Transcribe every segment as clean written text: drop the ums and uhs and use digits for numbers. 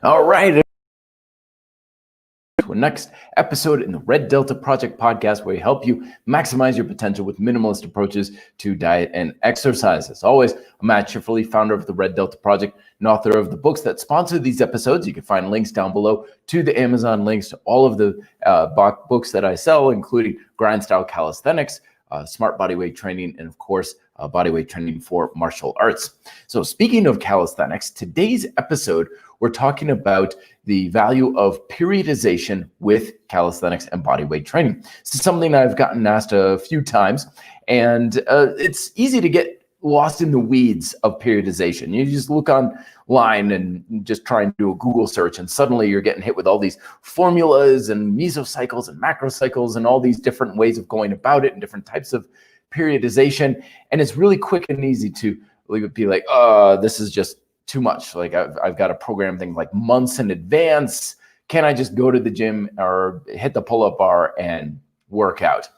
All right. To our next episode in the Red Delta Project podcast, where we help you maximize your potential with minimalist approaches to diet and exercise. As always, I'm Matt Schifferly, founder of the Red Delta Project and author of the books that sponsor these episodes. You can find links down below to the Amazon links to all of the books that I sell, including Grindstyle Calisthenics, Smart Bodyweight Training, and of course, bodyweight training for martial arts. So speaking of calisthenics, today's episode, we're talking about the value of periodization with calisthenics and bodyweight training. This is something I've gotten asked a few times, and it's easy to get lost in the weeds of periodization. You just look online and just try and do a Google search, and suddenly you're getting hit with all these formulas and mesocycles and macrocycles and all these different ways of going about it and different types of periodization. And it's really quick and easy to be like, this is just too much. Like I've got to program things like months in advance. Can I just go to the gym or hit the pull-up bar and work out?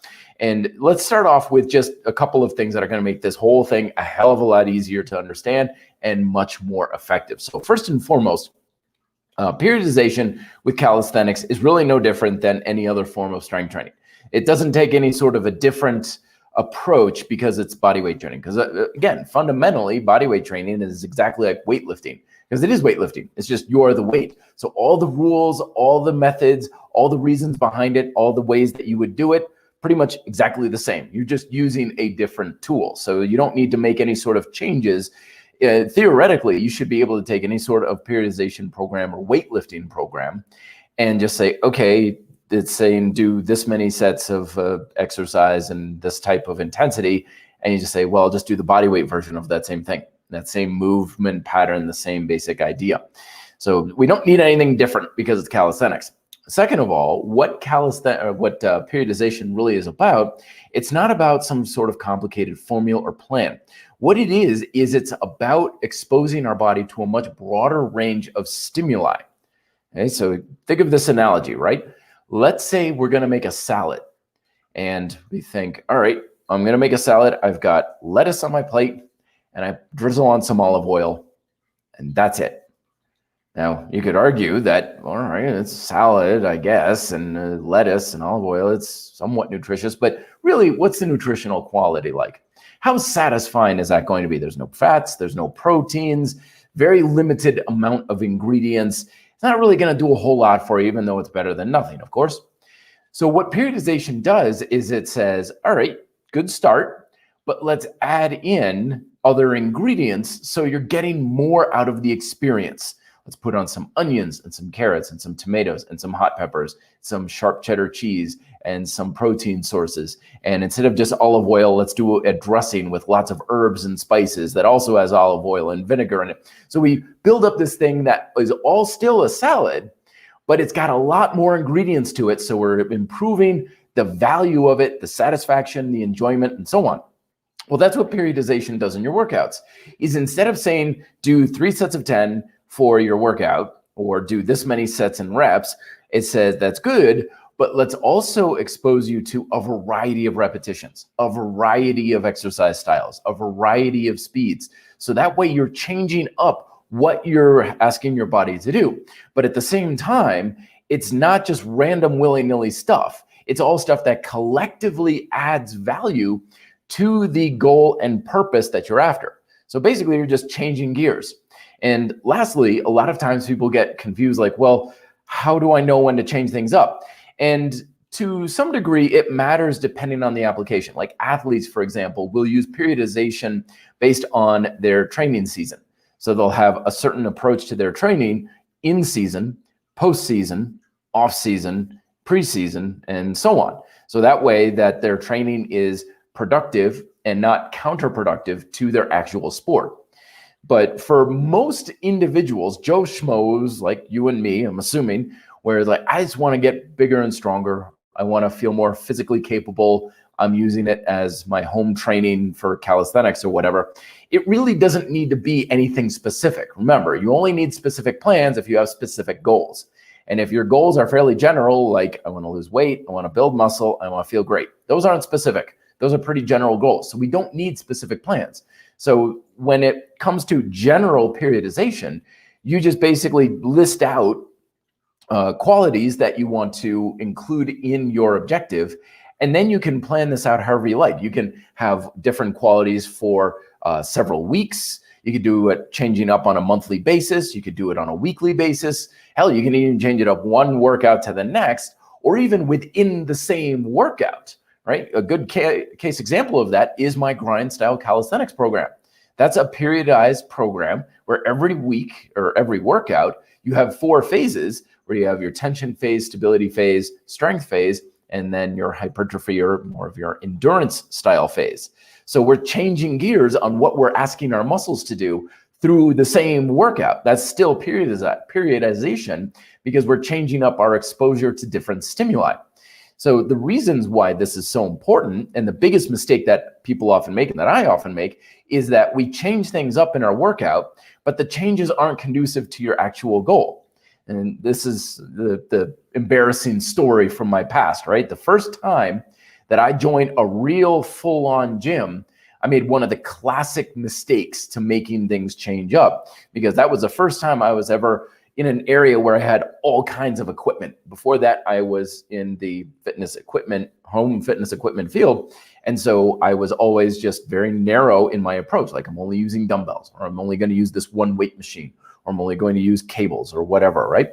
And let's start off with just a couple of things that are going to make this whole thing a hell of a lot easier to understand and much more effective. So first and foremost, periodization with calisthenics is really no different than any other form of strength training. It doesn't take any sort of a different approach because it's bodyweight training. Because again, fundamentally, bodyweight training is exactly like weightlifting, because it is weightlifting. It's just you're the weight. So all the rules, all the methods, all the reasons behind it, all the ways that you would do it, pretty much exactly the same. You're just using a different tool. So you don't need to make any sort of changes. Theoretically, you should be able to take any sort of periodization program or weightlifting program and just say, okay, it's saying do this many sets of exercise and this type of intensity. And you just say, well, just do the body weight version of that same thing, that same movement pattern, the same basic idea. So we don't need anything different because it's calisthenics. Second of all, what periodization really is about, it's not about some sort of complicated formula or plan. What it is it's about exposing our body to a much broader range of stimuli. Okay, so think of this analogy, right? Let's say we're going to make a salad and we think, all right, I'm going to make a salad. I've got lettuce on my plate and I drizzle on some olive oil and that's it. Now, you could argue that, all right, it's salad, I guess, and lettuce and olive oil, it's somewhat nutritious, but really, what's the nutritional quality like? How satisfying is that going to be? There's no fats, there's no proteins, very limited amount of ingredients. It's not really going to do a whole lot for you, even though it's better than nothing, of course. So what periodization does is it says, all right, good start, but let's add in other ingredients so you're getting more out of the experience. Let's put on some onions and some carrots and some tomatoes and some hot peppers, some sharp cheddar cheese and some protein sources. And instead of just olive oil, let's do a dressing with lots of herbs and spices that also has olive oil and vinegar in it. So we build up this thing that is all still a salad, but it's got a lot more ingredients to it. So we're improving the value of it, the satisfaction, the enjoyment, and so on. Well, that's what periodization does in your workouts, is instead of saying do 3 sets of 10 for your workout or do this many sets and reps, it says that's good, but let's also expose you to a variety of repetitions, a variety of exercise styles, a variety of speeds. So that way you're changing up what you're asking your body to do. But at the same time, it's not just random willy-nilly stuff. It's all stuff that collectively adds value to the goal and purpose that you're after. So basically you're just changing gears. And lastly, a lot of times people get confused, like, well, how do I know when to change things up? And to some degree, it matters depending on the application. Like athletes, for example, will use periodization based on their training season. So they'll have a certain approach to their training in season, post-season, off-season, pre-season, and so on. So that way that their training is productive and not counterproductive to their actual sport. But for most individuals, Joe Schmoes like you and me, I'm assuming, where like, I just want to get bigger and stronger. I want to feel more physically capable. I'm using it as my home training for calisthenics or whatever. It really doesn't need to be anything specific. Remember, you only need specific plans if you have specific goals. And if your goals are fairly general, like I want to lose weight, I want to build muscle, I want to feel great. Those aren't specific. Those are pretty general goals. So we don't need specific plans. So when it comes to general periodization, You just basically list out qualities that you want to include in your objective. And then you can plan this out however you like. You can have different qualities for several weeks. You could do it changing up on a monthly basis. You could do it on a weekly basis. Hell, you can even change it up one workout to the next, or even within the same workout, right? A good case example of that is my Grindstyle calisthenics program. That's a periodized program where every week or every workout, you have 4 phases where you have your tension phase, stability phase, strength phase, and then your hypertrophy or more of your endurance style phase. So we're changing gears on what we're asking our muscles to do through the same workout. That's still periodization because we're changing up our exposure to different stimuli. So the reasons why this is so important, and the biggest mistake that people often make and that I often make, is that we change things up in our workout, but the changes aren't conducive to your actual goal. And this is the embarrassing story from my past, right? The first time that I joined a real full-on gym, I made one of the classic mistakes to making things change up, because that was the first time I was ever in an area where I had all kinds of equipment. Before that, I was in the fitness equipment, home fitness equipment field. And so I was always just very narrow in my approach. Like, I'm only using dumbbells, or I'm only going to use this one weight machine, or I'm only going to use cables or whatever, right?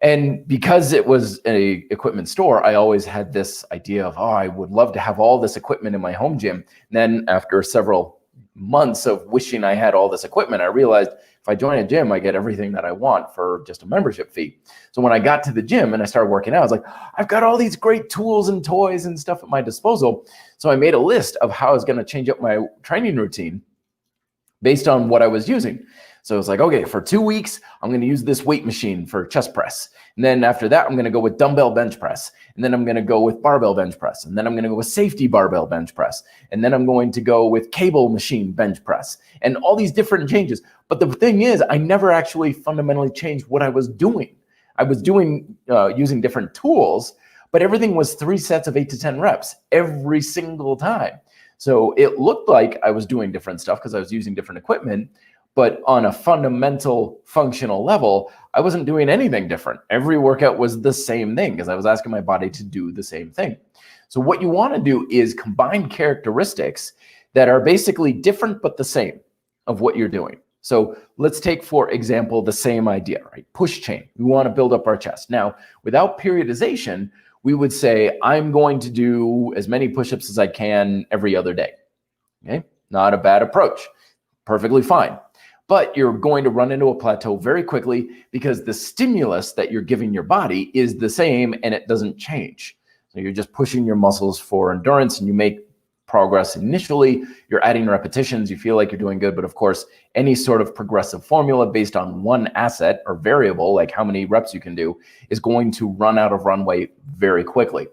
And because it was an equipment store, I always had this idea of, oh, I would love to have all this equipment in my home gym. And then after several months of wishing I had all this equipment, I realized if I join a gym, I get everything that I want for just a membership fee. So when I got to the gym and I started working out, I was like, I've got all these great tools and toys and stuff at my disposal. So I made a list of how I was going to change up my training routine based on what I was using. So it's like, okay, for 2 weeks, I'm going to use this weight machine for chest press. And then after that, I'm going to go with dumbbell bench press. And then I'm going to go with barbell bench press. And then I'm going to go with safety barbell bench press. And then I'm going to go with cable machine bench press, and all these different changes. But the thing is, I never actually fundamentally changed what I was doing. I was doing using different tools, but everything was 3 sets of 8 to 10 reps every single time. So it looked like I was doing different stuff because I was using different equipment. But on a fundamental functional level, I wasn't doing anything different. Every workout was the same thing because I was asking my body to do the same thing. So what you want to do is combine characteristics that are basically different but the same of what you're doing. So let's take, for example, the same idea, right? Push chain. We want to build up our chest. Now, without periodization, we would say, I'm going to do as many push-ups as I can every other day. Okay, not a bad approach. Perfectly fine. But you're going to run into a plateau very quickly because the stimulus that you're giving your body is the same and it doesn't change. So you're just pushing your muscles for endurance and you make progress initially. You're adding repetitions. You feel like you're doing good. But of course, any sort of progressive formula based on one asset or variable, like how many reps you can do, is going to run out of runway very quickly.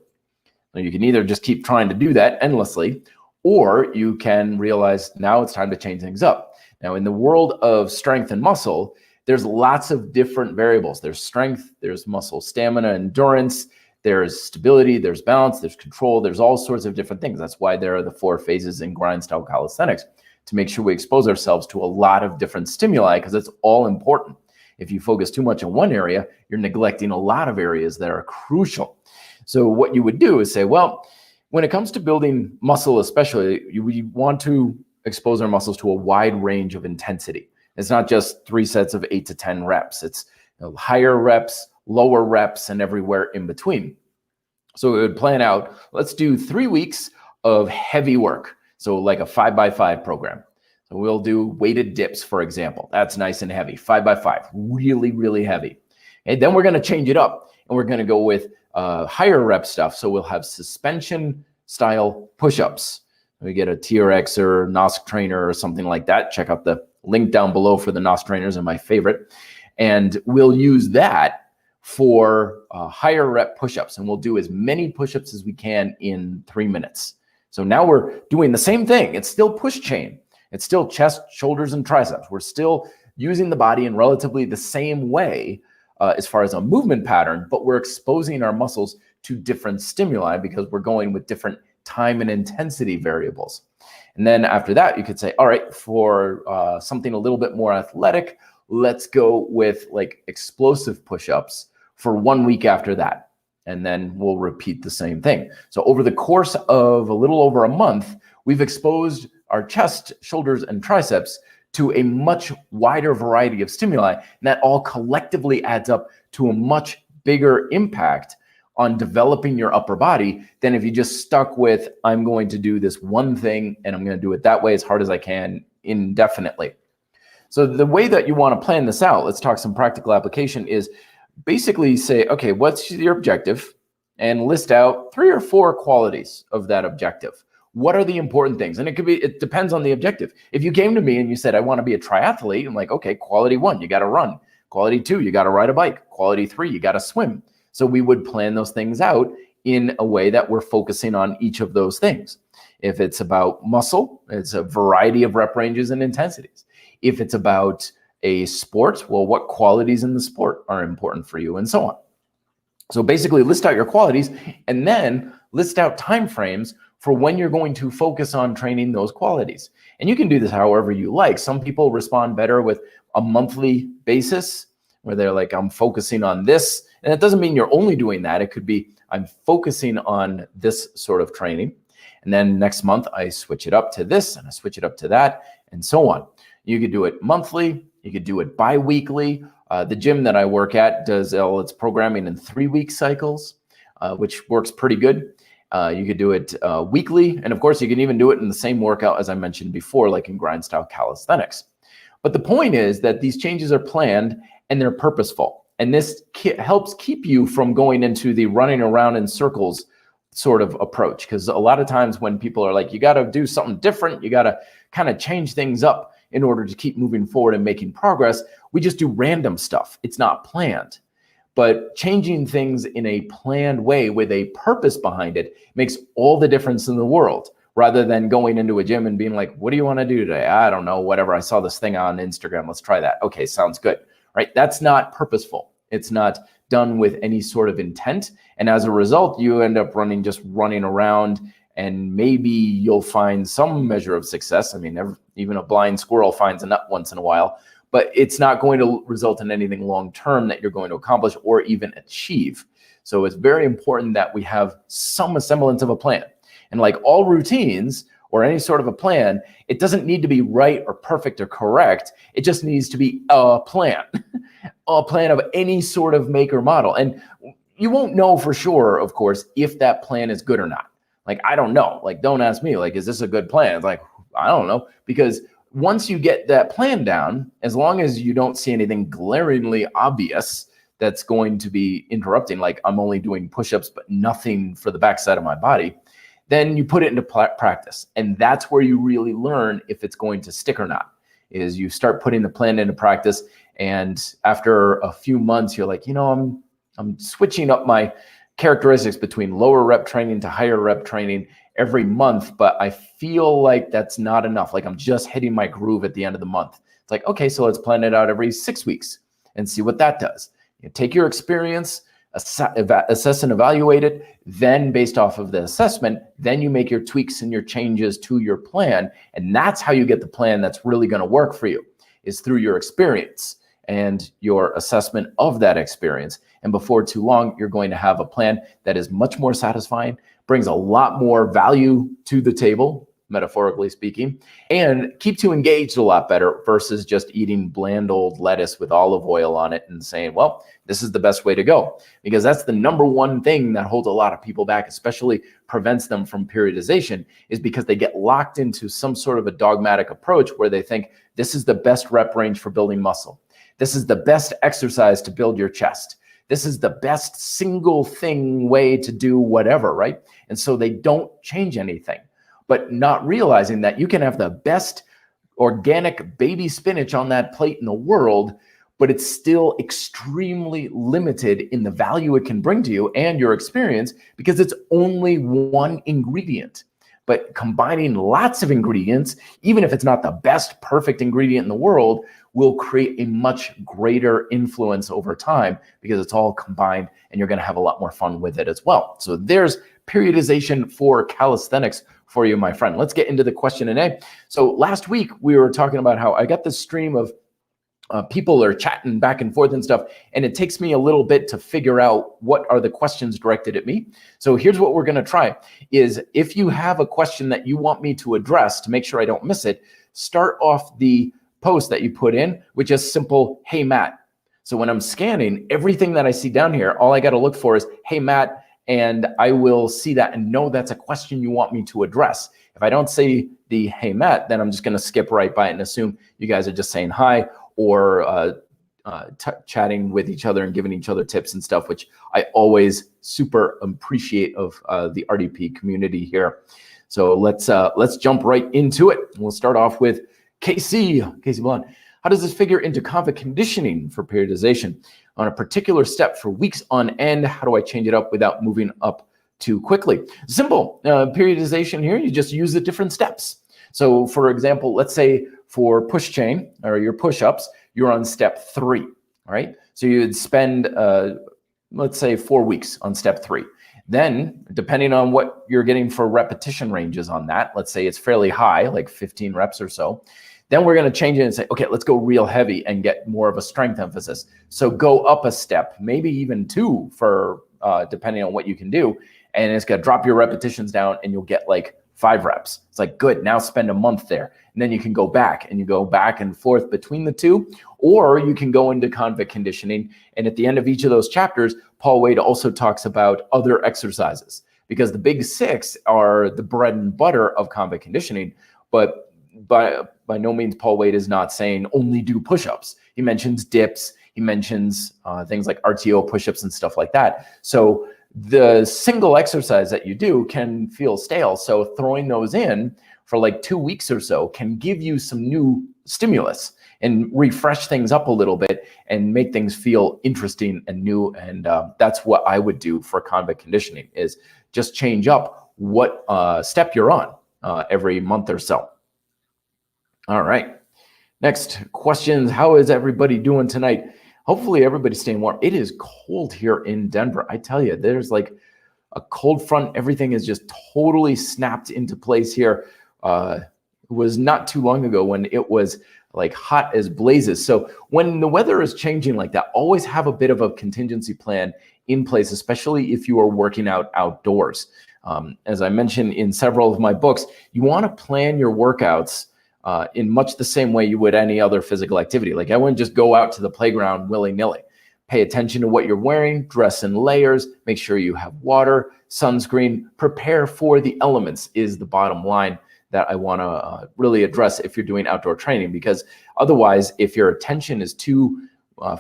So you can either just keep trying to do that endlessly, or you can realize now it's time to change things up. Now, in the world of strength and muscle, there's lots of different variables. There's strength, there's muscle stamina, endurance, there's stability, there's balance, there's control, there's all sorts of different things. That's why there are the 4 phases in Grindstyle calisthenics, to make sure we expose ourselves to a lot of different stimuli, because it's all important. If you focus too much on one area, you're neglecting a lot of areas that are crucial. So what you would do is say, well, when it comes to building muscle especially, we want to expose our muscles to a wide range of intensity. It's not just 3 sets of 8 to 10 reps. It's higher reps, lower reps, and everywhere in between. So we would plan out, let's do 3 weeks of heavy work. So like a 5x5 program. So we'll do weighted dips, for example. That's nice and heavy. 5x5, really, really heavy. And then we're going to change it up and we're going to go with higher rep stuff. So we'll have suspension style push-ups. We get a TRX or NOS trainer or something like that. Check out the link down below for the NOS trainers, are my favorite. And we'll use that for higher rep push-ups. And we'll do as many push-ups as we can in 3 minutes. So now we're doing the same thing. It's still push chain. It's still chest, shoulders, and triceps. We're still using the body in relatively the same way as far as a movement pattern, but we're exposing our muscles to different stimuli because we're going with different time and intensity variables. And then after that, you could say, all right, for something a little bit more athletic, let's go with like explosive push-ups for 1 week after that. And then we'll repeat the same thing. So over the course of a little over a month, we've exposed our chest, shoulders, and triceps to a much wider variety of stimuli. And that all collectively adds up to a much bigger impact on developing your upper body than if you just stuck with, I'm going to do this one thing and I'm going to do it that way as hard as I can indefinitely. So the way that you want to plan this out, let's talk some practical application, is basically say, okay, what's your objective? And list out 3 or 4 qualities of that objective. What are the important things? And it depends on the objective. If you came to me and you said, I want to be a triathlete, I'm like, okay, quality 1, you got to run. Quality 2, you got to ride a bike. Quality 3, you got to swim. So we would plan those things out in a way that we're focusing on each of those things. If it's about muscle, it's a variety of rep ranges and intensities. If it's about a sport, well, what qualities in the sport are important for you, and so on. So basically list out your qualities and then list out timeframes for when you're going to focus on training those qualities. And you can do this however you like. Some people respond better with a monthly basis where they're like, I'm focusing on this. And it doesn't mean you're only doing that. It could be, I'm focusing on this sort of training. And then next month I switch it up to this and I switch it up to that, and so on. You could do it monthly. You could do it bi-weekly. The gym that I work at does all its programming in 3-week cycles, which works pretty good. You could do it weekly. And of course, you can even do it in the same workout as I mentioned before, like in Grindstyle Calisthenics. But the point is that these changes are planned and they're purposeful. And this helps keep you from going into the running around in circles sort of approach. Because a lot of times when people are like, you got to do something different, you got to kind of change things up in order to keep moving forward and making progress, we just do random stuff. It's not planned. But changing things in a planned way with a purpose behind it makes all the difference in the world, rather than going into a gym and being like, what do you want to do today? I don't know, whatever. I saw this thing on Instagram. Let's try that. Okay, sounds good. Right? That's not purposeful. It's not done with any sort of intent. And as a result, you end up running around, and maybe you'll find some measure of success. I mean, even a blind squirrel finds a nut once in a while, but it's not going to result in anything long-term that you're going to accomplish or even achieve. So it's very important that we have some semblance of a plan. And like all routines or any sort of a plan, it doesn't need to be right or perfect or correct. It just needs to be a plan, a plan of any sort of make or model. And you won't know for sure, of course, if that plan is good or not. Like, I don't know. Like, don't ask me, like, is this a good plan? It's like, I don't know. Because once you get that plan down, as long as you don't see anything glaringly obvious that's going to be interrupting, like I'm only doing push-ups, but nothing for the backside of my body, then you put it into practice. And that's where you really learn if it's going to stick or not, is you start putting the plan into practice. And after a few months, you're like, I'm switching up my characteristics between lower rep training to higher rep training every month, but I feel like that's not enough. Like I'm just hitting my groove at the end of the month. It's like, okay, so let's plan it out every 6 weeks and see what that does. You take your experience, assess and evaluate it. Then based off of the assessment, then you make your tweaks and your changes to your plan. And that's how you get the plan that's really going to work for you, is through your experience and your assessment of that experience. And before too long, you're going to have a plan that is much more satisfying, brings a lot more value to the table, metaphorically speaking, and keeps you engaged a lot better versus just eating bland old lettuce with olive oil on it and saying, well, this is the best way to go. Because that's the number one thing that holds a lot of people back, especially prevents them from periodization, is because they get locked into some sort of a dogmatic approach where they think this is the best rep range for building muscle. This is the best exercise to build your chest. This is the best single thing way to do whatever, right? And so they don't change anything, but not realizing that you can have the best organic baby spinach on that plate in the world, but it's still extremely limited in the value it can bring to you and your experience because it's only one ingredient. But combining lots of ingredients, even if it's not the best perfect ingredient in the world, will create a much greater influence over time because it's all combined and you're going to have a lot more fun with it as well. So there's periodization for calisthenics for you, my friend. Let's get into the question and A. So last week we were talking about how I got this stream of people are chatting back and forth and stuff, and it takes me a little bit to figure out what are the questions directed at me. So here's what we're going to try is if you have a question that you want me to address to make sure I don't miss it, start off the post that you put in with just simple, hey, Matt. So when I'm scanning everything that I see down here, all I got to look for is, hey, Matt, and I will see that and know that's a question you want me to address. If I don't say the hey, Matt, then I'm just going to skip right by it and assume you guys are just saying hi or chatting with each other and giving each other tips and stuff, which I always super appreciate of the R.D.P community here. So let's jump right into it. We'll start off with Casey Blunt. How does this figure into convict conditioning for periodization? On a particular step for weeks on end, how do I change it up without moving up too quickly? Simple. Periodization here, you just use the different steps. So for example, let's say for push chain or your push-ups, you're on step 3, all right? So you'd spend, let's say 4 weeks on step 3. Then depending on what you're getting for repetition ranges on that, let's say it's fairly high, like 15 reps or so, then we're going to change it and say, okay, let's go real heavy and get more of a strength emphasis. So go up a step, maybe even 2 for depending on what you can do. And it's going to drop your repetitions down and you'll get like 5 reps. It's like, good, now spend a month there. And then you can go back and you go back and forth between the two, or you can go into convict conditioning. And at the end of each of those chapters, Paul Wade also talks about other exercises because the big 6 are the bread and butter of convict conditioning. But by no means Paul Wade is not saying only do push-ups. He mentions dips. He mentions things like RTO push-ups and stuff like that. So the single exercise that you do can feel stale. So throwing those in for like 2 weeks or so can give you some new stimulus and refresh things up a little bit and make things feel interesting and new. And that's what I would do for convict conditioning is just change up what step you're on every month or so. All right. Next questions. How is everybody doing tonight? Hopefully everybody's staying warm. It is cold here in Denver. I tell you, there's like a cold front. Everything is just totally snapped into place here. It was not too long ago when it was like hot as blazes. So when the weather is changing like that, always have a bit of a contingency plan in place, especially if you are working out outdoors. As I mentioned in several of my books, you want to plan your workouts in much the same way you would any other physical activity. Like I wouldn't just go out to the playground willy-nilly. Pay attention to what you're wearing, dress in layers, make sure you have water, sunscreen, prepare for the elements is the bottom line that I want to really address if you're doing outdoor training, because otherwise, if your attention is too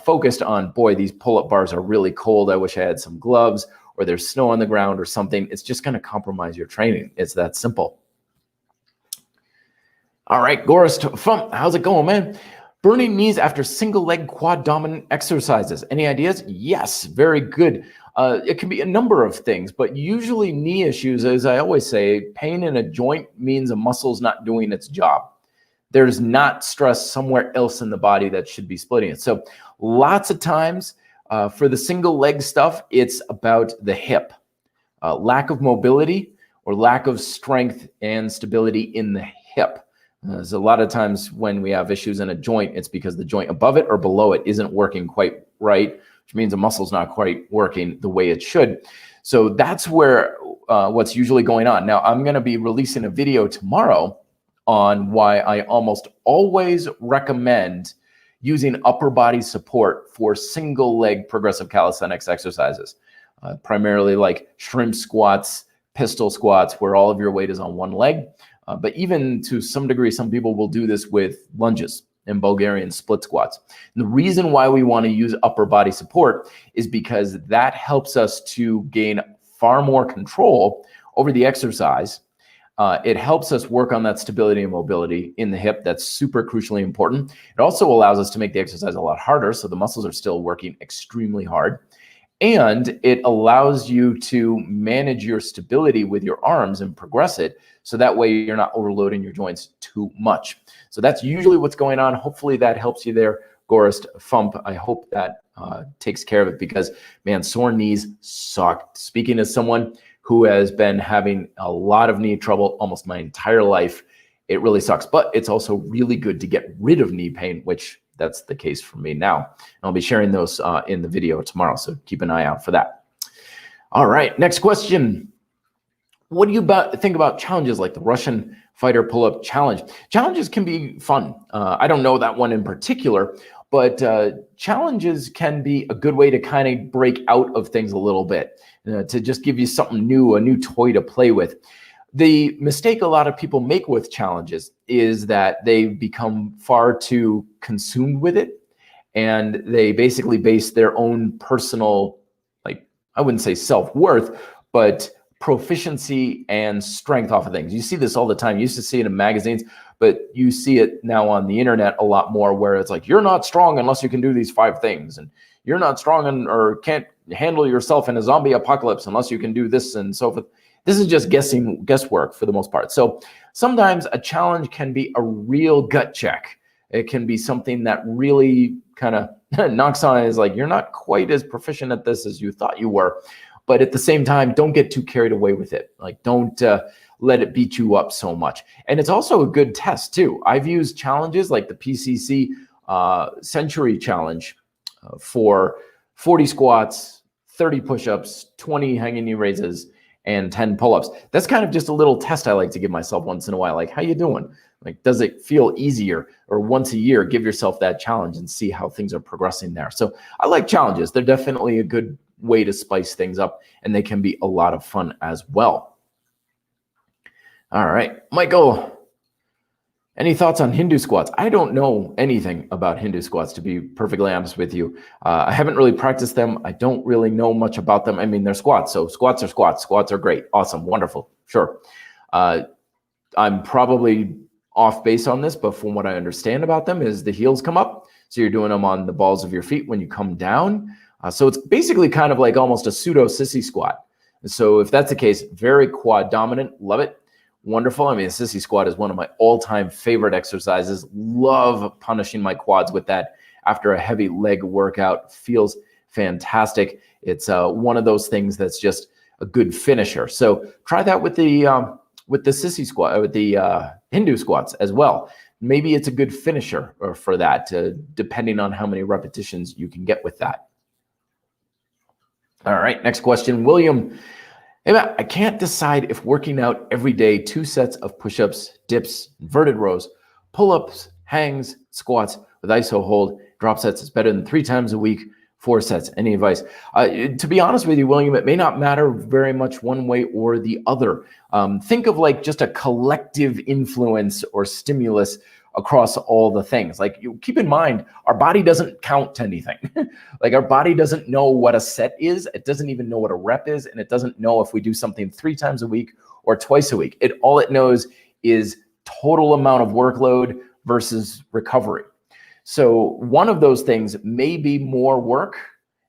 focused on, boy, these pull-up bars are really cold, I wish I had some gloves, or there's snow on the ground or something, it's just going to compromise your training. It's that simple. All right, Gorist Fump, how's it going, man? Burning knees after single leg quad dominant exercises. Any ideas? Yes, very good. It can be a number of things, but usually knee issues, as I always say, pain in a joint means a muscle's not doing its job. There's not stress somewhere else in the body that should be splitting it. So lots of times for the single leg stuff, it's about the hip. Lack of mobility or lack of strength and stability in the hip. There's a lot of times when we have issues in a joint, it's because the joint above it or below it isn't working quite right, which means the muscle's not quite working the way it should. So that's where what's usually going on. Now, I'm going to be releasing a video tomorrow on why I almost always recommend using upper body support for single leg progressive calisthenics exercises, primarily like shrimp squats, pistol squats, where all of your weight is on one leg. But even to some degree, some people will do this with lunges and Bulgarian split squats. And the reason why we want to use upper body support is because that helps us to gain far more control over the exercise. It helps us work on that stability and mobility in the hip. That's super crucially important. It also allows us to make the exercise a lot harder, so the muscles are still working extremely hard. And it allows you to manage your stability with your arms and progress it, so that way you're not overloading your joints too much. So that's usually what's going on. Hopefully that helps you there, Gorist Fump. I hope that takes care of it because, man, sore knees suck. Speaking as someone who has been having a lot of knee trouble almost my entire life, it really sucks. But it's also really good to get rid of knee pain, which that's the case for me now. I'll be sharing those in the video tomorrow, so keep an eye out for that. All right, next question. What do you think about challenges like the Russian Fighter Pull-Up Challenge? Challenges can be fun. I don't know that one in particular, but challenges can be a good way to kind of break out of things a little bit, to just give you something new, a new toy to play with. The mistake a lot of people make with challenges is that they become far too consumed with it, and they basically base their own personal, like, I wouldn't say self-worth, but proficiency and strength off of things. You see this all the time. You used to see it in magazines, but you see it now on the internet a lot more, where it's like, you're not strong unless you can do these 5 things, and you're not strong or can't handle yourself in a zombie apocalypse unless you can do this, and so forth. This is just guesswork for the most part. So sometimes a challenge can be a real gut check. It can be something that really kind of knocks on it, is like, you're not quite as proficient at this as you thought you were. But at the same time, don't get too carried away with it. Like, don't let it beat you up so much. And it's also a good test too. I've used challenges like the PCC Century Challenge for 40 squats, 30 push-ups, 20 hanging knee raises, and 10 pull-ups. That's kind of just a little test I like to give myself once in a while. Like, how you doing? Like, does it feel easier? Or once a year, give yourself that challenge and see how things are progressing there. So I like challenges. They're definitely a good way to spice things up, and they can be a lot of fun as well. All right, Michael, any thoughts on Hindu squats? I don't know anything about Hindu squats, to be perfectly honest with you. I haven't really practiced them. I don't really know much about them. I mean, they're squats, so squats are squats. Squats are great, awesome, wonderful, sure. I'm probably off base on this, but from what I understand about them is the heels come up, so you're doing them on the balls of your feet when you come down. So it's basically kind of like almost a pseudo sissy squat. So if that's the case, very quad dominant, love it, wonderful. I mean, a sissy squat is one of my all-time favorite exercises. Love punishing my quads with that after a heavy leg workout. Feels fantastic. It's one of those things that's just a good finisher. So try that with the sissy squat, with the Hindu squats as well. Maybe it's a good finisher for that, depending on how many repetitions you can get with that. All right, next question, William. Hey, Matt, I can't decide if working out every day, 2 sets of push-ups, dips, inverted rows, pull-ups, hangs, squats with iso hold, drop sets is better than 3 times a week, 4 sets. Any advice? To be honest with you, William, it may not matter very much one way or the other. Think of like just a collective influence or stimulus across all the things. Like, you keep in mind, our body doesn't count to anything. Like, our body doesn't know what a set is. It doesn't even know what a rep is. And it doesn't know if we do something 3 times a week or twice a week. All it knows is total amount of workload versus recovery. So one of those things may be more work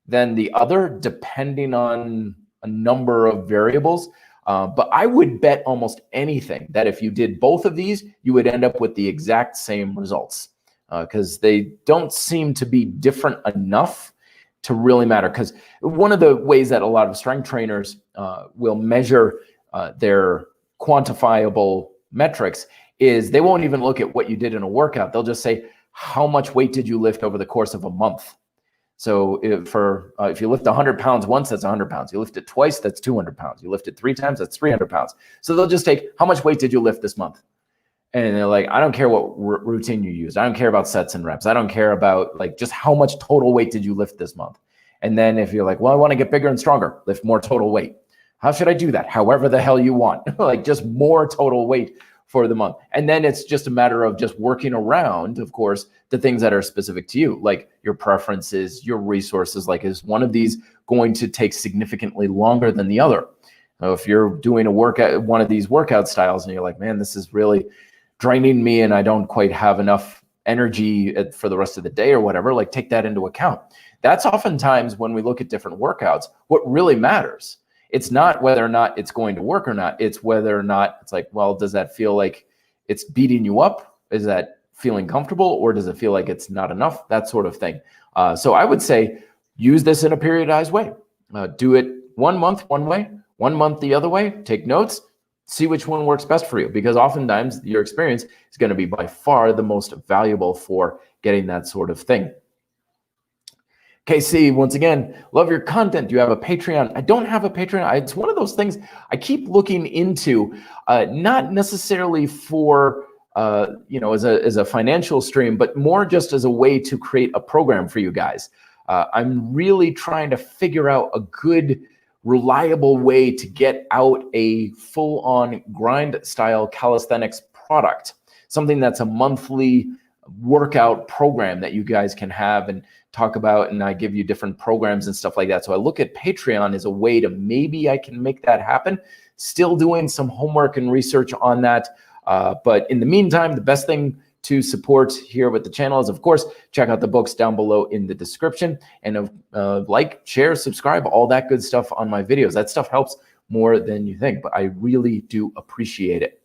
than the other, depending on a number of variables. But I would bet almost anything that if you did both of these, you would end up with the exact same results, because they don't seem to be different enough to really matter. Because one of the ways that a lot of strength trainers will measure their quantifiable metrics is they won't even look at what you did in a workout. They'll just say, how much weight did you lift over the course of a month? So if you lift 100 pounds once, that's 100 pounds. You lift it twice, that's 200 pounds. You lift it 3 times, that's 300 pounds. So they'll just take, how much weight did you lift this month? And they're like, I don't care what routine you used. I don't care about sets and reps. I don't care about, like, just how much total weight did you lift this month? And then if you're like, well, I want to get bigger and stronger, lift more total weight. How should I do that? However the hell you want, like just more total weight for the month. And then it's just a matter of just working around, of course, the things that are specific to you, like your preferences, your resources. Like, is one of these going to take significantly longer than the other? So if you're doing a workout, one of these workout styles, and you're like, man, this is really draining me and I don't quite have enough energy for the rest of the day or whatever, like, take that into account. That's oftentimes when we look at different workouts, what really matters. It's not whether or not it's going to work or not. It's whether or not it's like, well, does that feel like it's beating you up? Is that feeling comfortable, or does it feel like it's not enough? That sort of thing. So I would say use this in a periodized way. Do it 1 month one way, 1 month the other way. Take notes, see which one works best for you, because oftentimes your experience is going to be by far the most valuable for getting that sort of thing. KC, once again, love your content. Do you have a Patreon? I don't have a Patreon. It's one of those things I keep looking into, not necessarily for as a financial stream, but more just as a way to create a program for you guys. I'm really trying to figure out a good, reliable way to get out a full-on Grindstyle calisthenics product, something that's a monthly workout program that you guys can have and talk about, and I give you different programs and stuff like that. So I look at Patreon as a way to maybe I can make that happen. Still doing some homework and research on that. But in the meantime, the best thing to support here with the channel is, of course, check out the books down below in the description, and like, share, subscribe, all that good stuff on my videos. That stuff helps more than you think, but I really do appreciate it.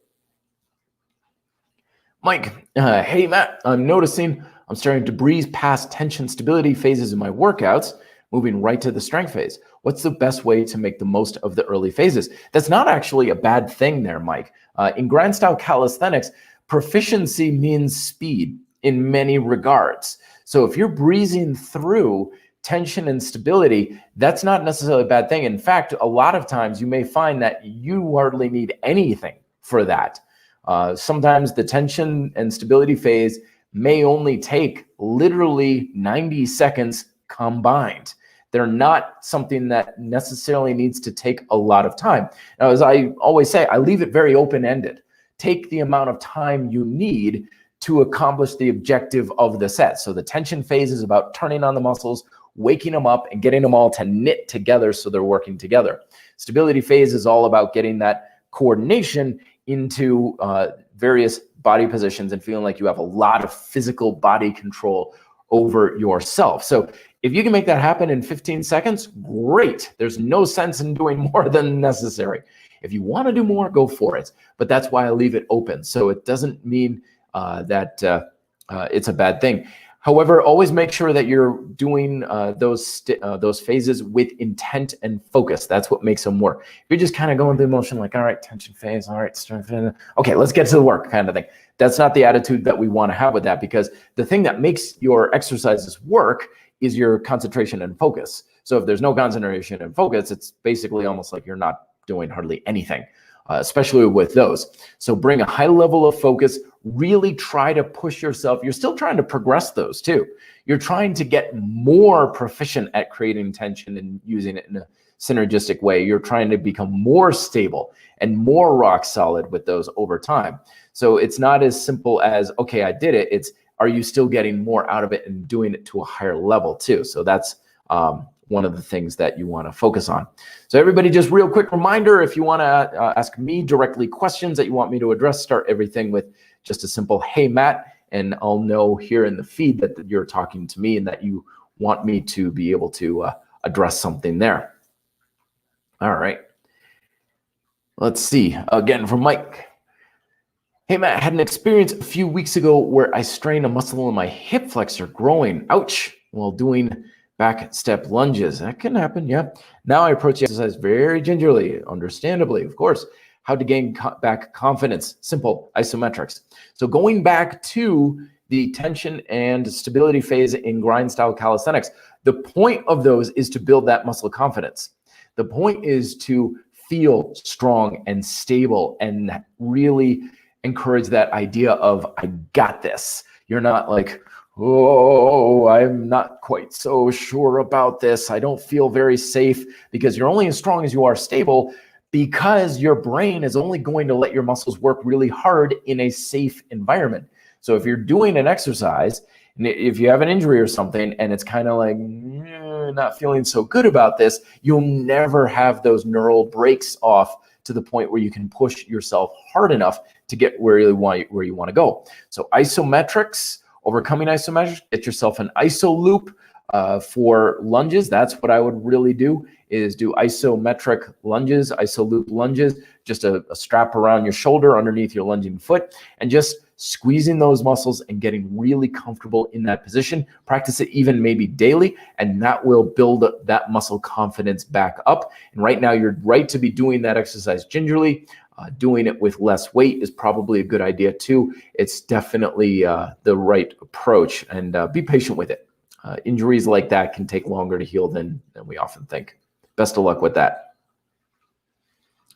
Mike, hey Matt, I'm noticing I'm starting to breeze past tension stability phases in my workouts, moving right to the strength phase. What's the best way to make the most of the early phases? That's not actually a bad thing there, Mike. In Grindstyle calisthenics, proficiency means speed in many regards. So if you're breezing through tension and stability, that's not necessarily a bad thing. In fact, a lot of times you may find that you hardly need anything for that. Sometimes the tension and stability phase may only take literally 90 seconds combined. They're not something that necessarily needs to take a lot of time. Now, as I always say, I leave it very open-ended. Take the amount of time you need to accomplish the objective of the set. So the tension phase is about turning on the muscles, waking them up, and getting them all to knit together so they're working together. Stability phase is all about getting that coordination into various body positions and feeling like you have a lot of physical body control over yourself. So if you can make that happen in 15 seconds, great. There's no sense in doing more than necessary. If you want to do more, go for it. But that's why I leave it open. So it doesn't mean that it's a bad thing. However, always make sure that you're doing those phases with intent and focus. That's what makes them work. If you're just kind of going through the motion, like, all right, tension phase, all right, strength phase, okay, let's get to the work kind of thing. That's not the attitude that we want to have with that, because the thing that makes your exercises work is your concentration and focus. So if there's no concentration and focus, it's basically almost like you're not doing hardly anything, especially with those. So bring a high level of focus, really try to push yourself. You're still trying to progress those too. You're trying to get more proficient at creating tension and using it in a synergistic way. You're trying to become more stable and more rock solid with those over time. So it's not as simple as, okay, I did it. It's, are you still getting more out of it and doing it to a higher level too? So that's one of the things that you want to focus on. So everybody, just real quick reminder, if you want to ask me directly questions that you want me to address, start everything with just a simple, hey, Matt, and I'll know here in the feed that you're talking to me and that you want me to be able to address something there. All right. Let's see. Again, from Mike. Hey, Matt, I had an experience a few weeks ago where I strained a muscle in my hip flexor growing, ouch, while doing back step lunges. That can happen, yeah. Now I approach the exercise very gingerly, understandably, of course. How to gain back confidence, simple, isometrics. So going back to the tension and stability phase in Grindstyle calisthenics, the point of those is to build that muscle confidence. The point is to feel strong and stable and really encourage that idea of, I got this. You're not like, oh, I'm not quite so sure about this. I don't feel very safe, because you're only as strong as you are stable, because your brain is only going to let your muscles work really hard in a safe environment. So if you're doing an exercise, and if you have an injury or something, and it's kind of like, not feeling so good about this, you'll never have those neural breaks off to the point where you can push yourself hard enough to get where you want to go. So isometrics, overcoming isometrics, get yourself an iso loop for lunges. That's what I would really do, is do isometric lunges, iso loop lunges, just a strap around your shoulder underneath your lunging foot, and just squeezing those muscles and getting really comfortable in that position. Practice it even maybe daily, and that will build that muscle confidence back up. And right now you're right to be doing that exercise gingerly. Doing it with less weight is probably a good idea too. It's definitely the right approach, and be patient with it. Injuries like that can take longer to heal than we often think. Best of luck with that.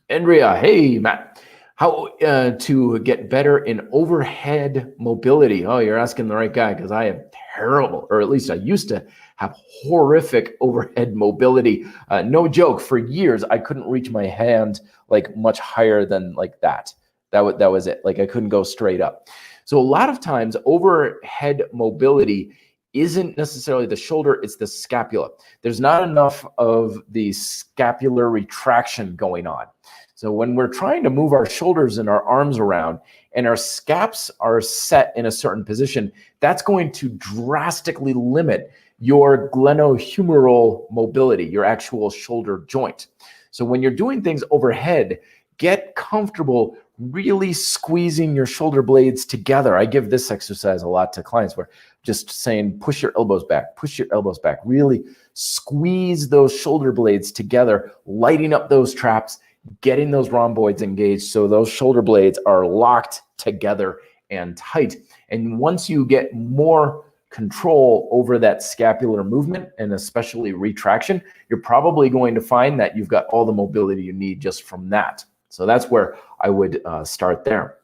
Andrea, hey, Matt. How to get better in overhead mobility? Oh, you're asking the right guy, because I am terrible, or at least I used to have horrific overhead mobility. No joke, for years I couldn't reach my hand like much higher than like that. That was it. Like I couldn't go straight up. So a lot of times overhead mobility isn't necessarily the shoulder, it's the scapula. There's not enough of the scapular retraction going on. So when we're trying to move our shoulders and our arms around and our scaps are set in a certain position, that's going to drastically limit your glenohumeral mobility, your actual shoulder joint. So when you're doing things overhead, get comfortable really squeezing your shoulder blades together. I give this exercise a lot to clients, where just saying, push your elbows back, really squeeze those shoulder blades together, lighting up those traps, getting those rhomboids engaged so those shoulder blades are locked together and tight. And once you get more control over that scapular movement, and especially retraction, you're probably going to find that you've got all the mobility you need just from that. So that's where I would start there.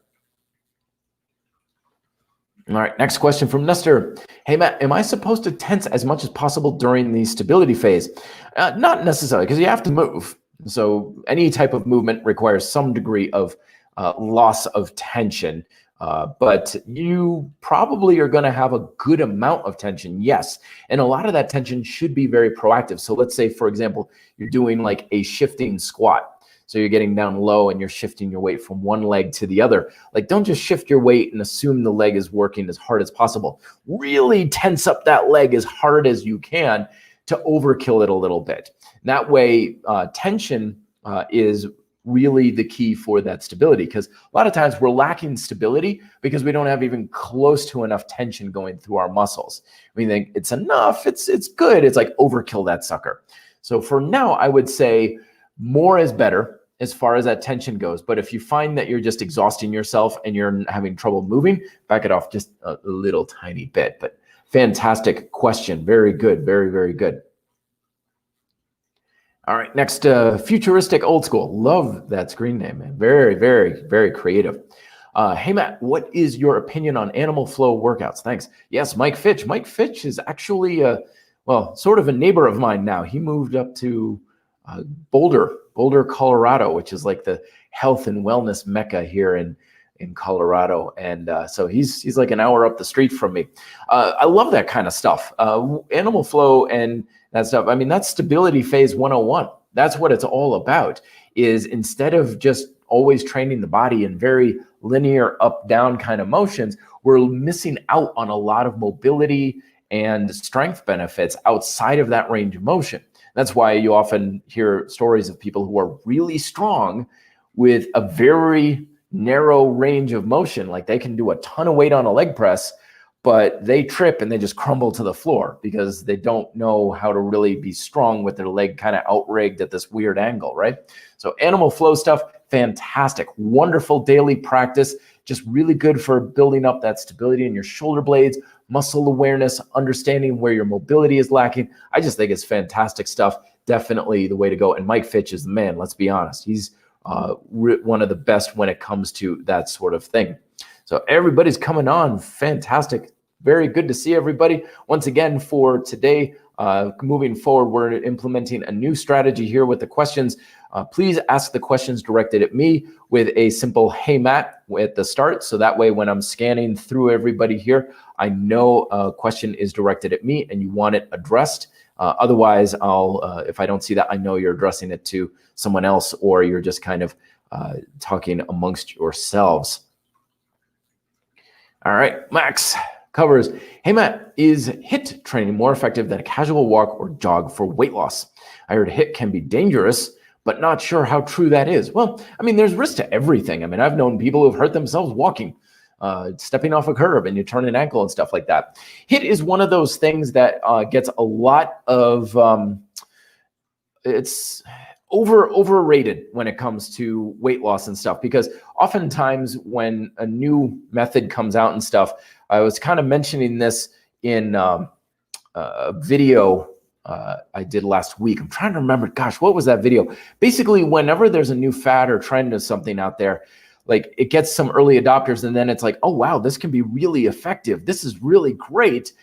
All right, next question from Nestor. Hey, Matt, am I supposed to tense as much as possible during the stability phase? Not necessarily, because you have to move. So any type of movement requires some degree of loss of tension, but you probably are going to have a good amount of tension, yes. And a lot of that tension should be very proactive. So let's say, for example, you're doing like a shifting squat. So you're getting down low and you're shifting your weight from one leg to the other. Like, don't just shift your weight and assume the leg is working as hard as possible. Really tense up that leg as hard as you can to overkill it a little bit. That way, tension is really the key for that stability, because a lot of times we're lacking stability because we don't have even close to enough tension going through our muscles. We think it's enough, it's good. It's like overkill that sucker. So for now, I would say more is better as far as that tension goes. But if you find that you're just exhausting yourself and you're having trouble moving, back it off just a little tiny bit. But fantastic question. Very good. Very, very good. All right, next, futuristic old school. Love that screen name, man. Very, very, very creative. Hey, Matt, what is your opinion on animal flow workouts? Thanks. Yes, Mike Fitch. Mike Fitch is actually, well, sort of a neighbor of mine now. He moved up to Boulder, Colorado, which is like the health and wellness mecca here in Colorado. And so he's like an hour up the street from me. I love that kind of stuff. Animal flow and that stuff. I mean, that's stability phase 101. That's what it's all about, is instead of just always training the body in very linear up down kind of motions, we're missing out on a lot of mobility and strength benefits outside of that range of motion. That's why you often hear stories of people who are really strong with a very narrow range of motion. Like they can do a ton of weight on a leg press, but they trip and they just crumble to the floor because they don't know how to really be strong with their leg kind of outrigged at this weird angle, right? So animal flow stuff, fantastic, wonderful daily practice, just really good for building up that stability in your shoulder blades, muscle awareness, understanding where your mobility is lacking. I just think it's fantastic stuff. Definitely the way to go. And Mike Fitch is the man, let's be honest. He's one of the best when it comes to that sort of thing. So everybody's coming on. Fantastic. Very good to see everybody. Once again, for today, moving forward, we're implementing a new strategy here with the questions. Please ask the questions directed at me with a simple, hey, Matt, at the start. So that way, when I'm scanning through everybody here, I know a question is directed at me and you want it addressed. Otherwise, if I don't see that, I know you're addressing it to someone else, or you're just kind of talking amongst yourselves. All right, Max covers, hey, Matt, is HIIT training more effective than a casual walk or jog for weight loss? I heard HIIT can be dangerous, but not sure how true that is. Well, I mean, there's risk to everything. I mean, I've known people who've hurt themselves walking, stepping off a curb and you turn an ankle and stuff like that. HIIT is one of those things that gets a lot of, it's overrated when it comes to weight loss and stuff, because oftentimes when a new method comes out and stuff, I was kind of mentioning this in a video I did last week. I'm trying to remember, gosh, what was that video? Basically, whenever there's a new fad or trend or something out there, like it gets some early adopters and then it's like, oh, wow, this can be really effective. This is really great.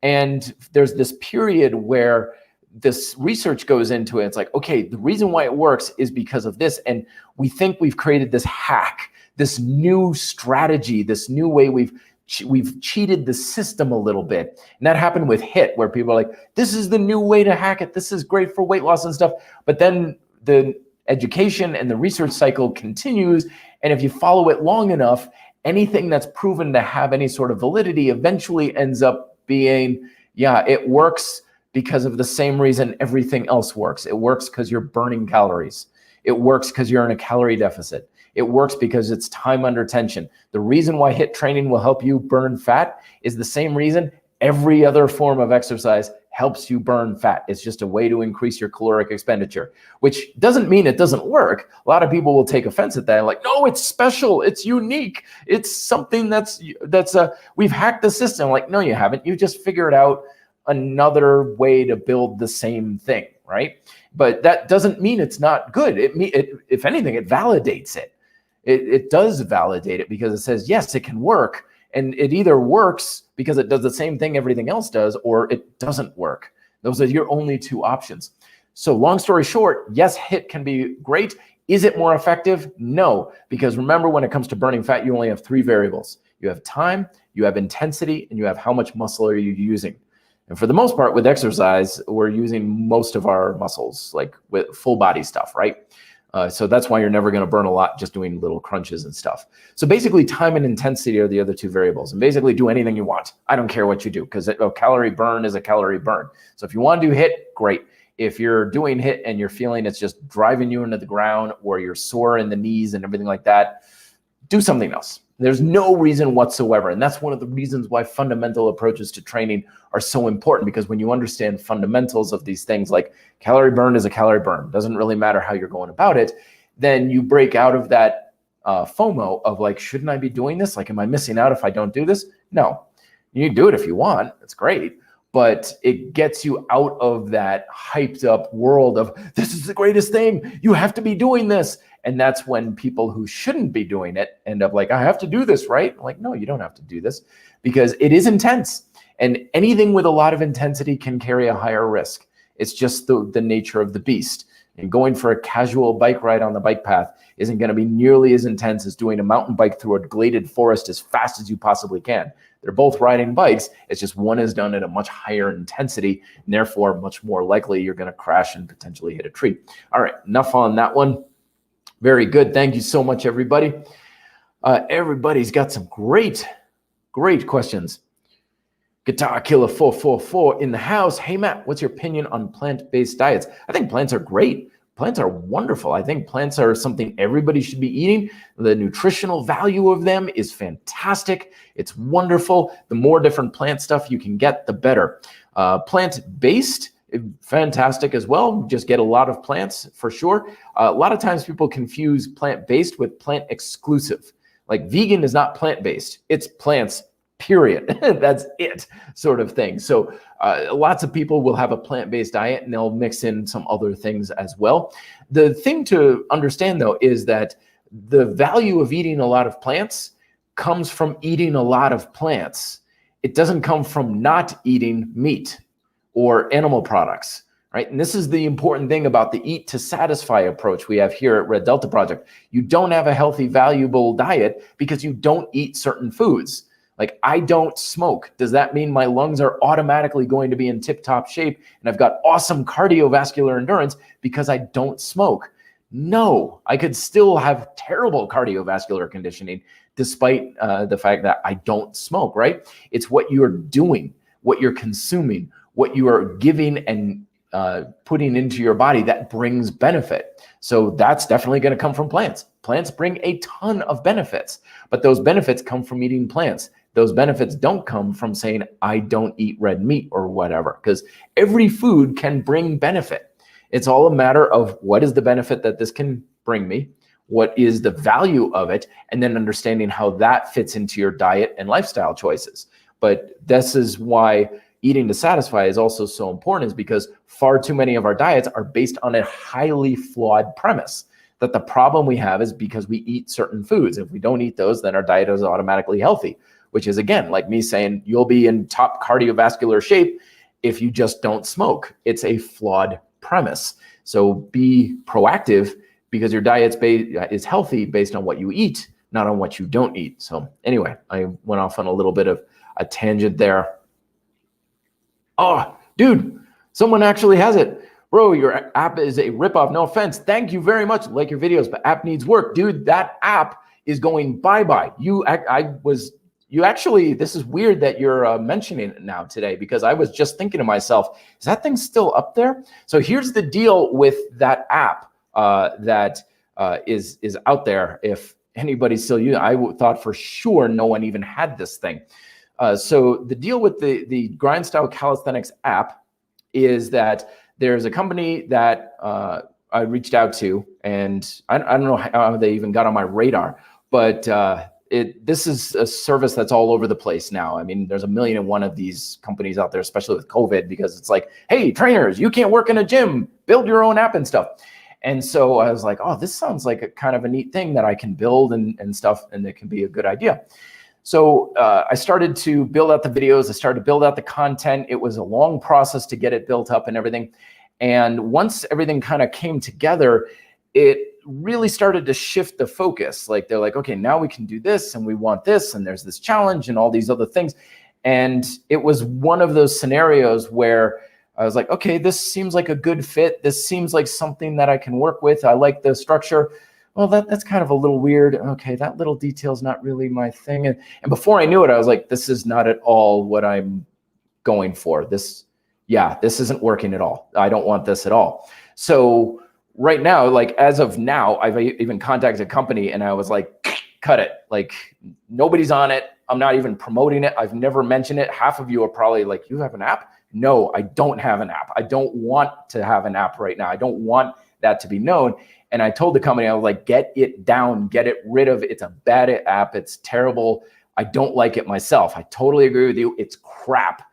And there's this period where this research goes into it. It's like, okay, the reason why it works is because of this. And we think we've created this hack, this new strategy, this new way we've cheated the system a little bit. And that happened with HIIT, where people are like, this is the new way to hack it. This is great for weight loss and stuff. But then the education and the research cycle continues. And if you follow it long enough, anything that's proven to have any sort of validity eventually ends up being, yeah, it works because of the same reason everything else works. It works because you're burning calories. It works because you're in a calorie deficit. It works because it's time under tension. The reason why HIIT training will help you burn fat is the same reason every other form of exercise helps you burn fat. It's just a way to increase your caloric expenditure, which doesn't mean it doesn't work. A lot of people will take offense at that. Like, no, it's special. It's unique. It's something we've hacked the system. Like, no, you haven't. You just figured out another way to build the same thing, right? But that doesn't mean it's not good. If anything, it validates it. It does validate it because it says, yes, it can work. And it either works because it does the same thing everything else does, or it doesn't work. Those are your only two options. So long story short, yes, HIIT can be great. Is it more effective? No, because remember, when it comes to burning fat, you only have three variables. You have time, you have intensity, and you have how much muscle are you using. And for the most part with exercise, we're using most of our muscles, like with full body stuff, right? So that's why you're never going to burn a lot just doing little crunches and stuff. So basically time and intensity are the other two variables, and basically do anything you want. I don't care what you do, because a calorie burn is a calorie burn. So if you want to do HIIT, great. If you're doing HIIT and you're feeling it's just driving you into the ground, or you're sore in the knees and everything like that, do something else. There's no reason whatsoever. And that's one of the reasons why fundamental approaches to training are so important, because when you understand fundamentals of these things, like calorie burn is a calorie burn, doesn't really matter how you're going about it, then you break out of that FOMO of like, shouldn't I be doing this? Like, am I missing out if I don't do this? No, you can do it if you want. It's great. But it gets you out of that hyped up world of, this is the greatest thing, you have to be doing this. And that's when people who shouldn't be doing it end up like, I have to do this, right? I'm like, no, you don't have to do this, because it is intense. And anything with a lot of intensity can carry a higher risk. It's just the nature of the beast. And going for a casual bike ride on the bike path isn't going to be nearly as intense as doing a mountain bike through a gladed forest as fast as you possibly can. They're both riding bikes. It's just one is done at a much higher intensity, and therefore much more likely you're going to crash and potentially hit a tree. All right, enough on that one. Very good. Thank you so much, everybody. Everybody's got some great questions. Guitar Killer 444 in the house. Hey, Matt, what's your opinion on plant-based diets? I think plants are great. Plants are wonderful. I think plants are something everybody should be eating. The nutritional value of them is fantastic. It's wonderful. The more different plant stuff you can get, the better. Plant-based, fantastic as well. Just get a lot of plants for sure. A lot of times people confuse plant-based with plant-exclusive. Like vegan is not plant-based. It's plants, period. That's it, sort of thing. So lots of people will have a plant-based diet and they'll mix in some other things as well. The thing to understand, though, is that the value of eating a lot of plants comes from eating a lot of plants. It doesn't come from not eating meat or animal products, right? And this is the important thing about the eat to satisfy approach we have here at Red Delta Project. You don't have a healthy, valuable diet because you don't eat certain foods. Like, I don't smoke. Does that mean my lungs are automatically going to be in tip-top shape and I've got awesome cardiovascular endurance because I don't smoke? No, I could still have terrible cardiovascular conditioning despite the fact that I don't smoke, right? It's what you're doing, what you're consuming, what you are giving and putting into your body that brings benefit. So that's definitely going to come from plants. Plants bring a ton of benefits, but those benefits come from eating plants. Those benefits don't come from saying, I don't eat red meat or whatever, because every food can bring benefit. It's all a matter of what is the benefit that this can bring me, what is the value of it, and then understanding how that fits into your diet and lifestyle choices. But this is why eating to satisfy is also so important, is because far too many of our diets are based on a highly flawed premise that the problem we have is because we eat certain foods. If we don't eat those, then our diet is automatically healthy, which is, again, like me saying you'll be in top cardiovascular shape if you just don't smoke. It's a flawed premise. So be proactive, because your diet is healthy based on what you eat, not on what you don't eat. So anyway, I went off on a little bit of a tangent there. Oh, dude, someone actually has it. Bro, your app is a ripoff. No offense. Thank you very much. Like your videos, but app needs work. Dude, that app is going bye-bye. This is weird that you're mentioning it now today, because I was just thinking to myself, is that thing still up there? So here's the deal with that app that is out there. If anybody's still using it, I thought for sure no one even had this thing. So the deal with the Grindstyle Calisthenics app is that there's a company that I reached out to, and I don't know how they even got on my radar, but this is a service that's all over the place now. I mean, there's 1,000,001 of these companies out there, especially with COVID, because it's like, hey, trainers, you can't work in a gym, build your own app and stuff. And so I was like, oh, this sounds like a kind of a neat thing that I can build and stuff, and it can be a good idea. So I started to build out the videos. I started to build out the content. It was a long process to get it built up and everything. And once everything kind of came together, it really started to shift the focus. Like they're like, okay, now we can do this, and we want this, and there's this challenge and all these other things. And it was one of those scenarios where I was like, okay, this seems like a good fit. This seems like something that I can work with. I like the structure. Well, that's kind of a little weird. Okay, that little detail is not really my thing. And before I knew it, I was like, this is not at all what I'm going for. This isn't working at all. I don't want this at all. So right now, like as of now, I've even contacted a company and I was like, cut it. Like nobody's on it. I'm not even promoting it. I've never mentioned it. Half of you are probably like, you have an app? No, I don't have an app. I don't want to have an app right now. I don't want that to be known. And I told the company, I was like, get it down, get it rid of. It's a bad app. It's terrible. I don't like it myself. I totally agree with you. It's crap.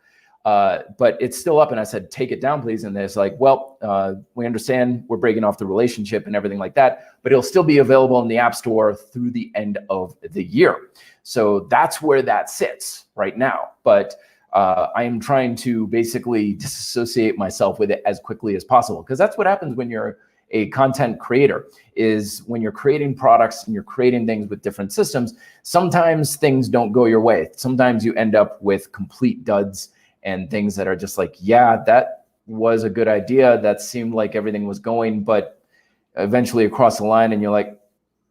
But it's still up. And I said, take it down, please. And they're like, well, we understand we're breaking off the relationship and everything like that, but it'll still be available in the App Store through the end of the year. So that's where that sits right now. But I am trying to basically disassociate myself with it as quickly as possible, because that's what happens when you're a content creator, is when you're creating products and you're creating things with different systems, sometimes things don't go your way. Sometimes you end up with complete duds and things that are just like, yeah, that was a good idea. That seemed like everything was going, but eventually across the line and you're like,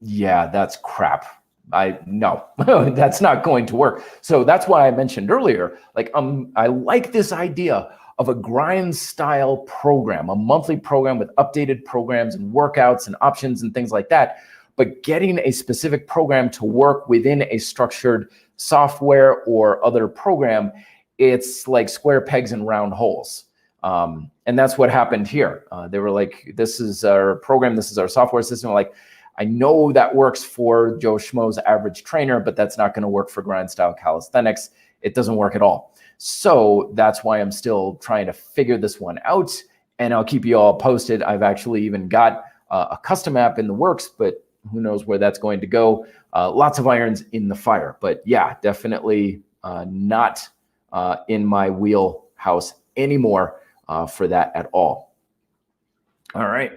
yeah, that's crap. No, that's not going to work. So that's why I mentioned earlier, like, I like this idea of a Grindstyle program, a monthly program with updated programs and workouts and options and things like that. But getting a specific program to work within a structured software or other program, it's like square pegs and round holes. And that's what happened here. They were like, this is our program, this is our software system. Like, I know that works for Joe Schmo's average trainer, but that's not going to work for Grindstyle Calisthenics. It doesn't work at all. So that's why I'm still trying to figure this one out, and I'll keep you all posted. I've actually even got a custom app in the works, but who knows where that's going to go. Lots of irons in the fire, but yeah, definitely not in my wheelhouse anymore for that at all. All right,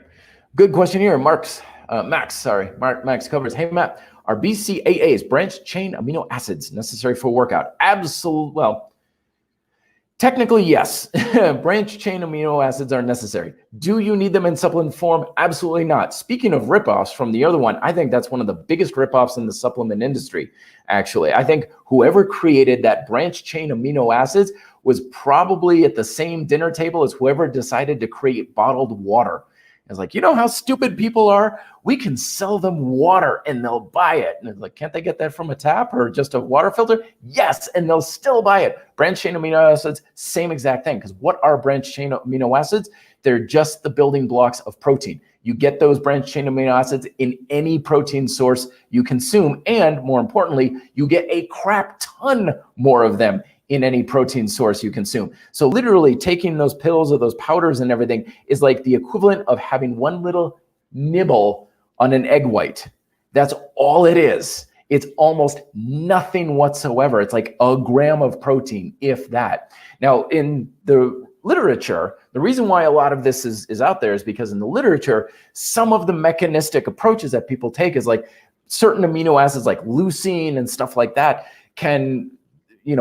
good question here. Max covers, hey Matt, are BCAAs, branched chain amino acids, necessary for workout? Absolutely. Well, technically, yes. Branched chain amino acids are necessary. Do you need them in supplement form? Absolutely not. Speaking of ripoffs from the other one, I think that's one of the biggest ripoffs in the supplement industry, actually. I think whoever created that branched chain amino acids was probably at the same dinner table as whoever decided to create bottled water. It's like, you know how stupid people are? We can sell them water and they'll buy it. And it's like, can't they get that from a tap or just a water filter? Yes, and they'll still buy it. Branched chain amino acids, same exact thing. Because what are branched chain amino acids? They're just the building blocks of protein. You get those branched chain amino acids in any protein source you consume. And more importantly, you get a crap ton more of them in any protein source you consume. So literally taking those pills or those powders and everything is like the equivalent of having one little nibble on an egg white. That's all it is. It's almost nothing whatsoever. It's like a gram of protein, if that. Now, in the literature, the reason why a lot of this is out there is because in the literature, some of the mechanistic approaches that people take is like certain amino acids like leucine and stuff like that can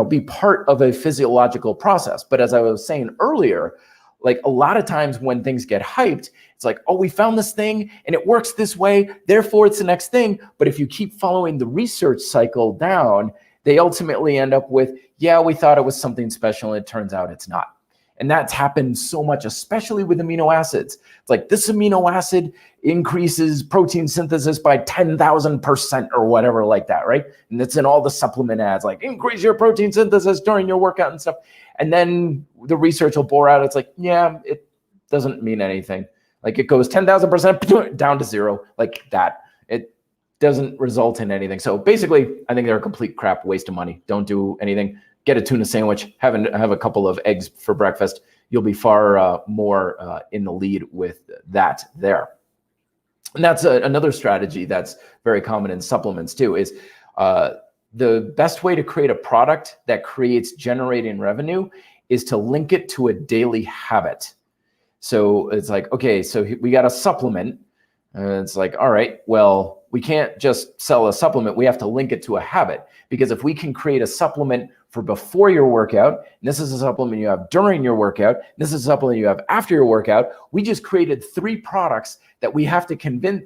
be part of a physiological process. But as I was saying earlier, like a lot of times when things get hyped, it's like, oh, we found this thing and it works this way, therefore it's the next thing. But if you keep following the research cycle down, they ultimately end up with, yeah, we thought it was something special and it turns out it's not. And that's happened so much, especially with amino acids. It's like this amino acid increases protein synthesis by 10,000% or whatever like that, right? And it's in all the supplement ads, like increase your protein synthesis during your workout and stuff. And then the research will bore out. It's like, yeah, it doesn't mean anything. Like it goes 10,000% down to zero, like that. It doesn't result in anything. So basically, I think they're a complete crap waste of money. Don't do anything. Get a tuna sandwich, have a couple of eggs for breakfast. You'll be far more in the lead with that there. And that's another strategy that's very common in supplements too, is the best way to create a product that creates generating revenue is to link it to a daily habit. So it's like, okay, so we got a supplement. And it's like, all right, well, we can't just sell a supplement. We have to link it to a habit. Because if we can create a supplement for before your workout, and this is a supplement you have during your workout, this is a supplement you have after your workout, we just created 3 products that we have to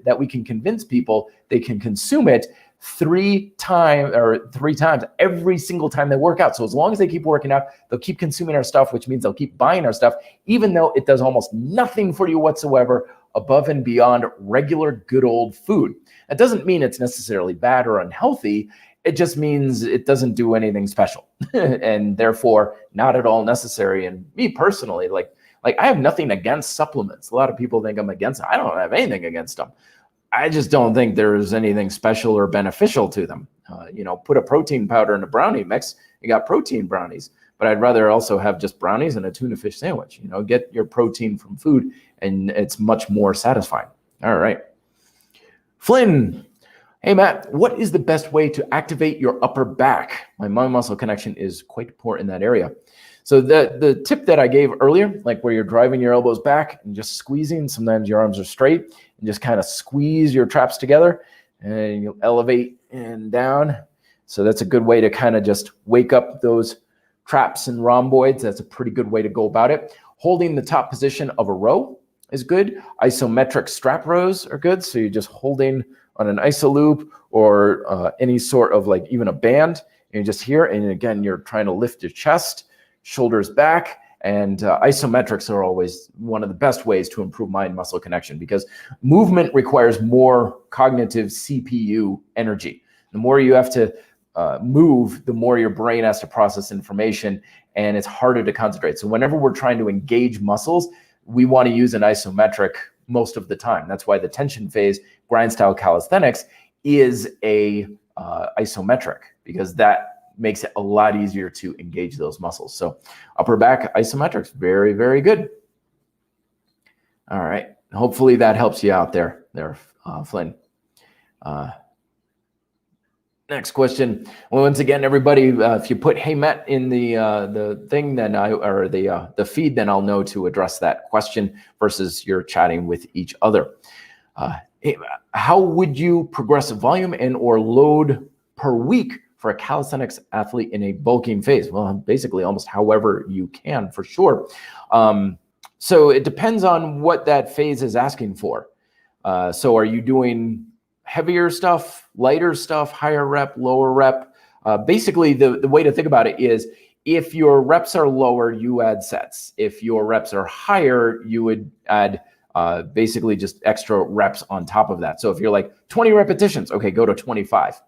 that we can convince people they can consume it 3 times every single time they work out. So as long as they keep working out, they'll keep consuming our stuff, which means they'll keep buying our stuff, even though it does almost nothing for you whatsoever above and beyond regular good old food. That doesn't mean it's necessarily bad or unhealthy. It just means it doesn't do anything special and therefore not at all necessary. And me personally, like I have nothing against supplements. A lot of people think I'm against them. I don't have anything against them. I just don't think there's anything special or beneficial to them. Put a protein powder in a brownie mix, you got protein brownies. But I'd rather also have just brownies and a tuna fish sandwich. Get your protein from food and it's much more satisfying. All right. Flynn. Hey, Matt, what is the best way to activate your upper back? My mind-muscle connection is quite poor in that area. So the tip that I gave earlier, like where you're driving your elbows back and just squeezing, sometimes your arms are straight, and just kind of squeeze your traps together and you'll elevate and down. So that's a good way to kind of just wake up those traps and rhomboids. That's a pretty good way to go about it. Holding the top position of a row is good. Isometric strap rows are good. So you're just holding on an iso loop or any sort of like even a band, and you're just here. And again, you're trying to lift your chest, shoulders back, and isometrics are always one of the best ways to improve mind-muscle connection because movement requires more cognitive CPU energy. The more you have to move, the more your brain has to process information, and it's harder to concentrate. So whenever we're trying to engage muscles, we want to use an isometric most of the time. That's why the tension phase, Grindstyle Calisthenics, is a isometric, because that makes it a lot easier to engage those muscles. So upper back isometrics, very, very good. All right. Hopefully that helps you out there, Flynn. Next question. Well, once again, everybody, if you put "Hey Matt" in the thing, then the feed, then I'll know to address that question versus you're chatting with each other. How would you progress volume and or load per week for a calisthenics athlete in a bulking phase? Well, basically almost however you can, for sure. So it depends on what that phase is asking for. So are you doing heavier stuff, lighter stuff, higher rep, lower rep? Basically, the way to think about it is if your reps are lower, you add sets. If your reps are higher, you would add basically just extra reps on top of that. So if you're like 20 repetitions, okay, go to 25.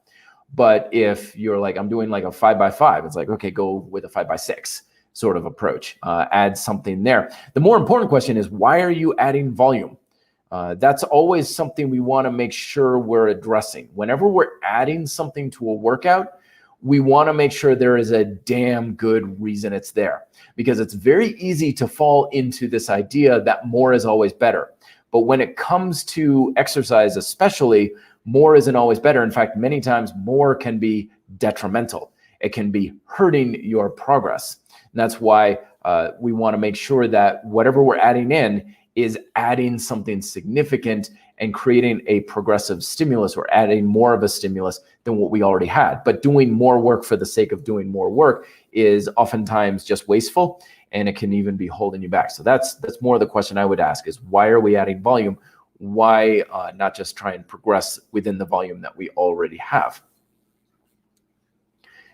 But if you're like, I'm doing like a 5x5, it's like, okay, go with a 5x6 sort of approach. Add something there. The more important question is, why are you adding volume? That's always something we want to make sure we're addressing. Whenever we're adding something to a workout, we want to make sure there is a damn good reason it's there, because it's very easy to fall into this idea that more is always better. But when it comes to exercise, especially, more isn't always better. In fact, many times more can be detrimental. It can be hurting your progress. And that's why we want to make sure that whatever we're adding in is adding something significant and creating a progressive stimulus, or adding more of a stimulus than what we already had. But doing more work for the sake of doing more work is oftentimes just wasteful, and it can even be holding you back. So that's more the question I would ask, is why are we adding volume? Why not just try and progress within the volume that we already have?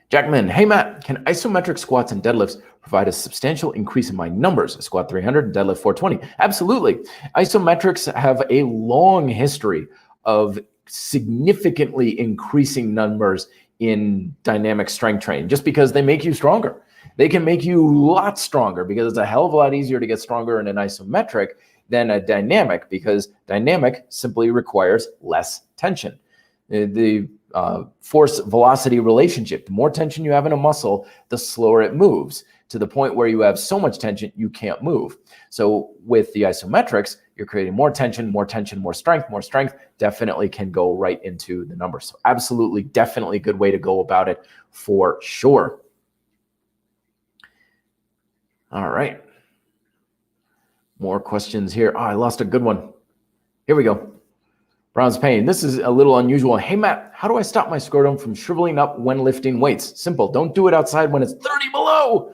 Jackman, hey Matt, can isometric squats and deadlifts provide a substantial increase in my numbers? Squat 300 and deadlift 420. Absolutely. Isometrics have a long history of significantly increasing numbers in dynamic strength training, just because they make you stronger. They can make you a lot stronger, because it's a hell of a lot easier to get stronger in an isometric than a dynamic, because dynamic simply requires less tension. The force velocity relationship, the more tension you have in a muscle, the slower it moves, to the point where you have so much tension you can't move. So with the isometrics, you're creating more tension, more strength definitely can go right into the numbers. So absolutely, definitely a good way to go about it for sure. All right. More questions here. Oh, I lost a good one. Here we go. Brown's Pain. This is a little unusual. Hey, Matt, how do I stop my scrotum from shriveling up when lifting weights? Simple. Don't do it outside when it's 30 below.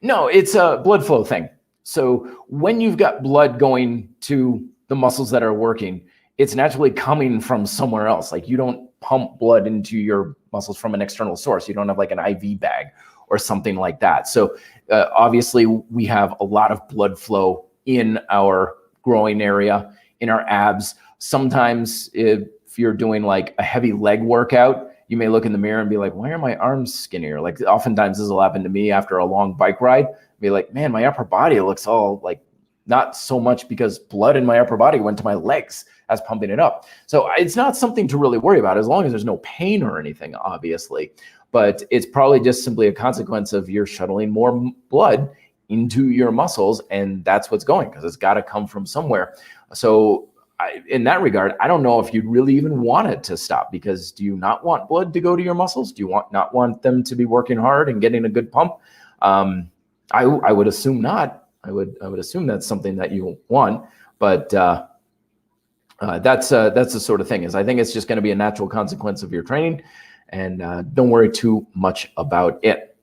No, it's a blood flow thing. So when you've got blood going to the muscles that are working, it's naturally coming from somewhere else. Like, you don't pump blood into your muscles from an external source. You don't have like an IV bag or something like that. So obviously we have a lot of blood flow in our groin area, in our abs. Sometimes if you're doing like a heavy leg workout, you may look in the mirror and be like, why are my arms skinnier? Like, oftentimes this will happen to me after a long bike ride. Be like, man, my upper body looks all like, not so much because blood in my upper body went to my legs as pumping it up. So it's not something to really worry about, as long as there's no pain or anything, obviously. But it's probably just simply a consequence of you're shuttling more blood into your muscles, and that's what's going, because it's got to come from somewhere. So in that regard, I don't know if you'd really even want it to stop, because do you not want blood to go to your muscles? Do you not want them to be working hard and getting a good pump? I would assume not. I would assume that's something that you want, but that's the sort of thing. Is I think it's just going to be a natural consequence of your training, and don't worry too much about it.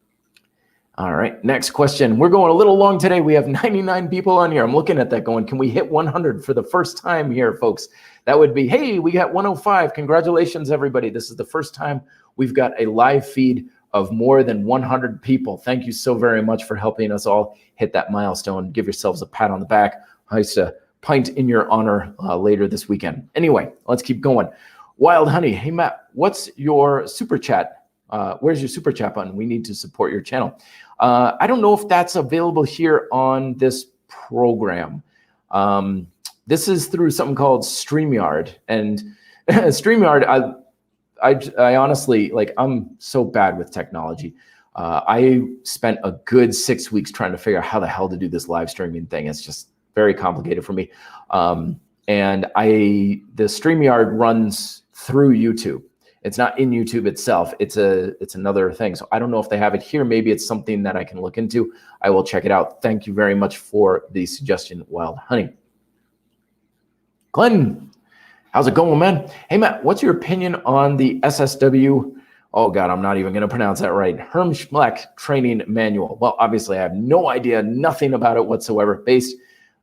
All right, next question. We're going a little long today. We have 99 people on here. I'm looking at that going, can we hit 100 for the first time here, folks? That would be, hey, we got 105. Congratulations, everybody. This is the first time we've got a live feed of more than 100 people. Thank you so very much for helping us all hit that milestone. Give yourselves a pat on the back. Heist a pint in your honor later this weekend. Anyway, let's keep going. Wild Honey. Hey, Matt, what's your super chat? Where's your super chat button? We need to support your channel. I don't know if that's available here on this program. This is through something called StreamYard, and StreamYard, I honestly, like, I'm so bad with technology. I spent a good 6 weeks trying to figure out how the hell to do this live streaming thing. It's just very complicated for me. And the StreamYard runs through YouTube. It's not in YouTube itself. It's another thing. So I don't know if they have it here. Maybe it's something that I can look into. I will check it out. Thank you very much for the suggestion, Wild Honey. Glenn, how's it going, man? Hey, Matt, what's your opinion on the SSW? Oh, God, I'm not even going to pronounce that right. Hermschleck Training Manual. Well, obviously, I have no idea, nothing about it whatsoever, based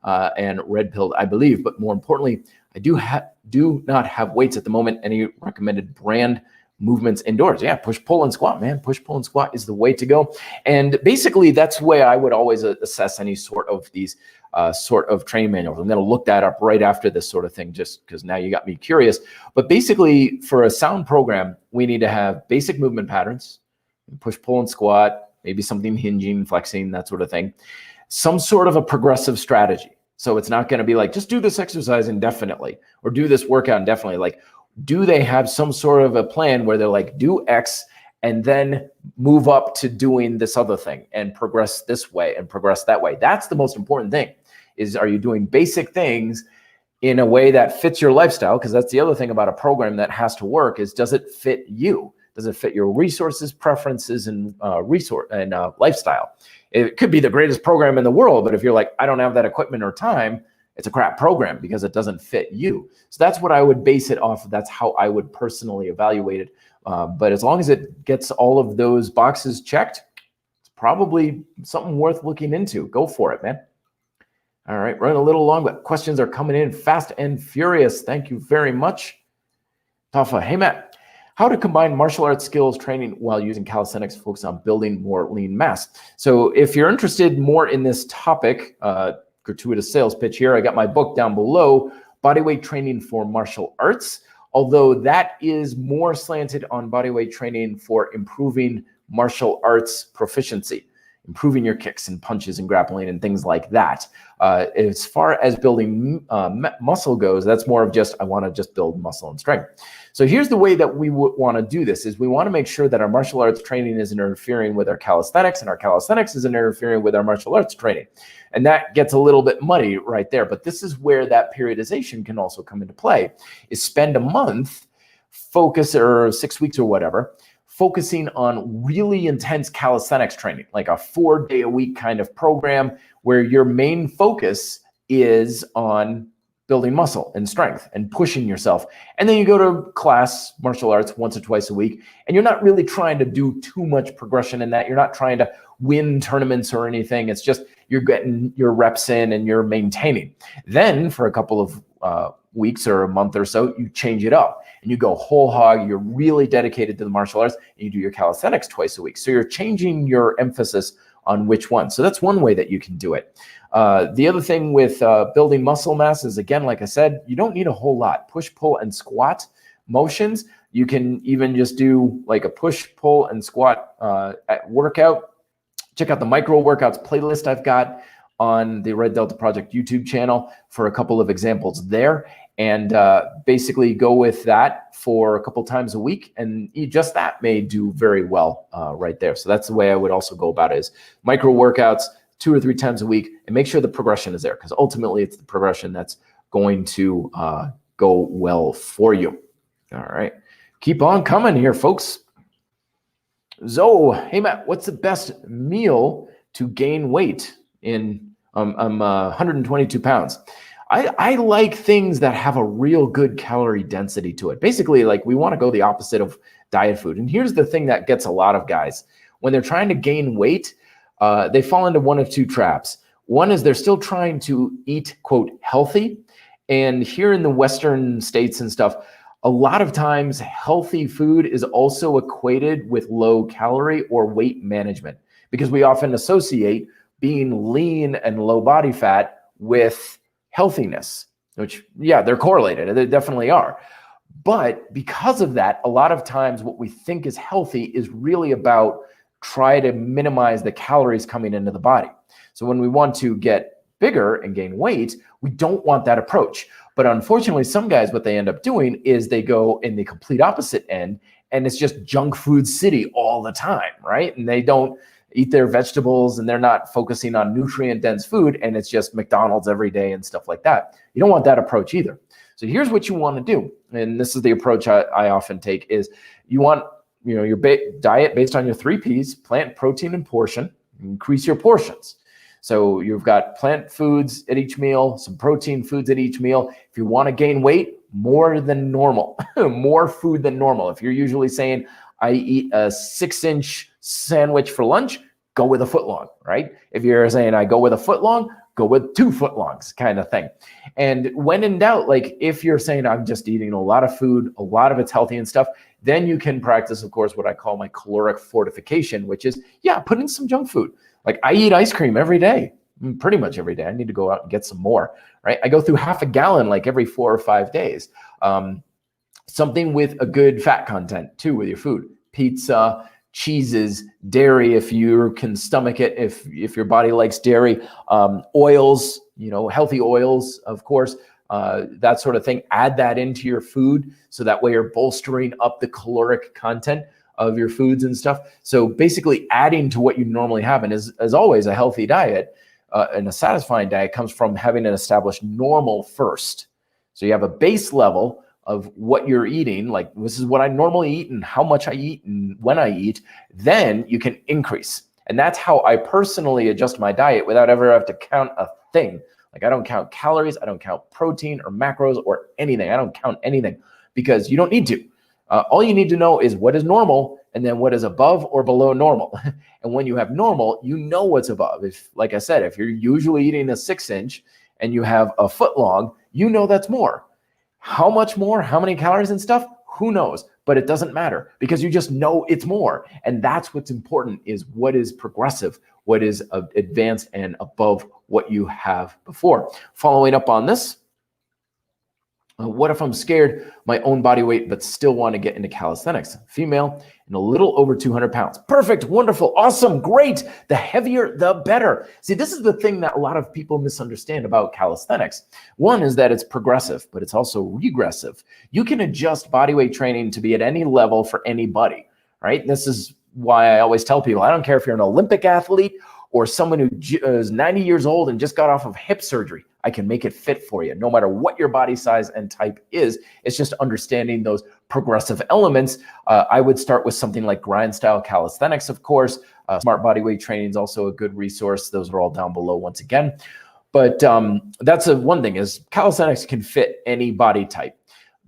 and red-pilled, I believe. But more importantly, I do not have weights at the moment. Any recommended brand movements indoors. Yeah, push, pull, and squat, man. Push, pull, and squat is the way to go. And basically, that's the way I would always assess any sort of these sort of training manuals. I'm going to look that up right after this sort of thing, just because now you got me curious. But basically, for a sound program, we need to have basic movement patterns, push, pull, and squat, maybe something hinging, flexing, that sort of thing. Some sort of a progressive strategy. So it's not going to be like, just do this exercise indefinitely or do this workout indefinitely. Like, do they have some sort of a plan where they're like, do X and then move up to doing this other thing and progress this way and progress that way? That's the most important thing, is are you doing basic things in a way that fits your lifestyle? Because that's the other thing about a program that has to work, is does it fit you? Does it fit your resources, preferences, and lifestyle? It could be the greatest program in the world, but if you're like, I don't have that equipment or time, it's a crap program because it doesn't fit you. So that's what I would base it off of. That's how I would personally evaluate it. But as long as it gets all of those boxes checked, it's probably something worth looking into. Go for it, man. All right, running a little long, but questions are coming in fast and furious. Thank you very much. Tafa, hey, Matt. How to combine martial arts skills training while using calisthenics to focus on building more lean mass. So if you're interested more in this topic, gratuitous sales pitch here, I got my book down below, Bodyweight Training for Martial Arts, although that is more slanted on bodyweight training for improving martial arts proficiency, improving your kicks and punches and grappling and things like that. As far as building muscle goes, that's more of just, I want to just build muscle and strength. So here's the way that we would want to do this, is we want to make sure that our martial arts training isn't interfering with our calisthenics, and our calisthenics isn't interfering with our martial arts training. And that gets a little bit muddy right there. But this is where that periodization can also come into play, is spend a month focus, or 6 weeks or whatever, focusing on really intense calisthenics training, like a 4-day-a-week kind of program where your main focus is on building muscle and strength and pushing yourself. And then you go to class, martial arts, once or twice a week, and you're not really trying to do too much progression in that. You're not trying to win tournaments or anything. It's just you're getting your reps in and you're maintaining. Then for a couple of weeks or a month or so, you change it up and you go whole hog. You're really dedicated to the martial arts, and you do your calisthenics twice a week. So you're changing your emphasis on which one. So that's one way that you can do it. The other thing with building muscle mass is, again, like I said, you don't need a whole lot. Push, pull, and squat motions. You can even just do like a push, pull, and squat workout. Check out the micro workouts playlist I've got on the Red Delta Project YouTube channel for a couple of examples there. And basically go with that for a couple times a week, and just that may do very well right there. So that's the way I would also go about it, is micro workouts 2 or 3 times a week, and make sure the progression is there, because ultimately it's the progression that's going to go well for you. All right, keep on coming here, folks. Zoe, hey Matt, what's the best meal to gain weight in? I'm 122 pounds. I like things that have a real good calorie density to it. Basically, like, we want to go the opposite of diet food. And here's the thing that gets a lot of guys. When they're trying to gain weight, they fall into one of 2 traps. One is they're still trying to eat, quote, healthy. And here in the Western states and stuff, a lot of times healthy food is also equated with low calorie or weight management, because we often associate being lean and low body fat with healthiness, which, yeah, they're correlated. They definitely are. But because of that, a lot of times what we think is healthy is really about try to minimize the calories coming into the body. So when we want to get bigger and gain weight, we don't want that approach. But unfortunately, some guys, what they end up doing is they go in the complete opposite end, and it's just junk food city all the time, right? And they don't eat their vegetables, and they're not focusing on nutrient dense food, and it's just McDonald's every day and stuff like that. You don't want that approach either. So here's what you want to do, and this is the approach I often take, is you want, your diet based on your 3 Ps: plant, protein, and portion. Increase your portions. So you've got plant foods at each meal, some protein foods at each meal. If you want to gain weight, more than normal, more food than normal. If you're usually saying, I eat a 6-inch sandwich for lunch, go with a foot long, right? If you're saying I go with a foot long, go with 2 footlongs kind of thing. And when in doubt, like if you're saying I'm just eating a lot of food, a lot of it's healthy and stuff, then you can practice, of course, what I call my caloric fortification, which is, put in some junk food. Like I eat ice cream every day, pretty much every day. I need to go out and get some more, right? I go through half a gallon like every 4 or 5 days. Something with a good fat content too with your food. Pizza, cheeses, dairy, if you can stomach it, if your body likes dairy, oils, healthy oils, of course, that sort of thing. Add that into your food so that way you're bolstering up the caloric content of your foods and stuff. So basically adding to what you normally have. And as always, a healthy diet and a satisfying diet comes from having an established normal first. So you have a base level of what you're eating, like this is what I normally eat and how much I eat and when I eat, then you can increase. And that's how I personally adjust my diet without ever have to count a thing. Like I don't count calories, I don't count protein or macros or anything. I don't count anything because you don't need to. All you need to know is what is normal and then what is above or below normal. And when you have normal, you know what's above. If, like I said, if you're usually eating a 6-inch and you have a foot long, you know that's more. How much more, how many calories and stuff, who knows? But it doesn't matter because you just know it's more. And that's what's important, is what is progressive, what is advanced and above what you have before. Following up on this, what if I'm scared my own body weight but still want to get into calisthenics? Female and a little over 200 pounds. Perfect, wonderful, awesome, great. The heavier, the better. See, this is the thing that a lot of people misunderstand about calisthenics. One is that it's progressive, but it's also regressive. You can adjust body weight training to be at any level for anybody, right? This is why I always tell people, I don't care if you're an Olympic athlete or someone who is 90 years old and just got off of hip surgery. I can make it fit for you, no matter what your body size and type is. It's just understanding those progressive elements. I would start with something like Grindstyle calisthenics, of course. Smart Bodyweight Training is also a good resource. Those are all down below once again. But that's one thing, is calisthenics can fit any body type.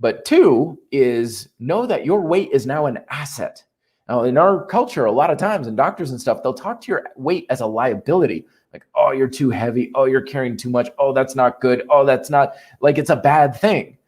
But 2 is know that your weight is now an asset. Now, in our culture, a lot of times, and doctors and stuff, they'll talk to your weight as a liability. Like, oh, you're too heavy. Oh, you're carrying too much. Oh, that's not good. Oh, that's not, like, it's a bad thing.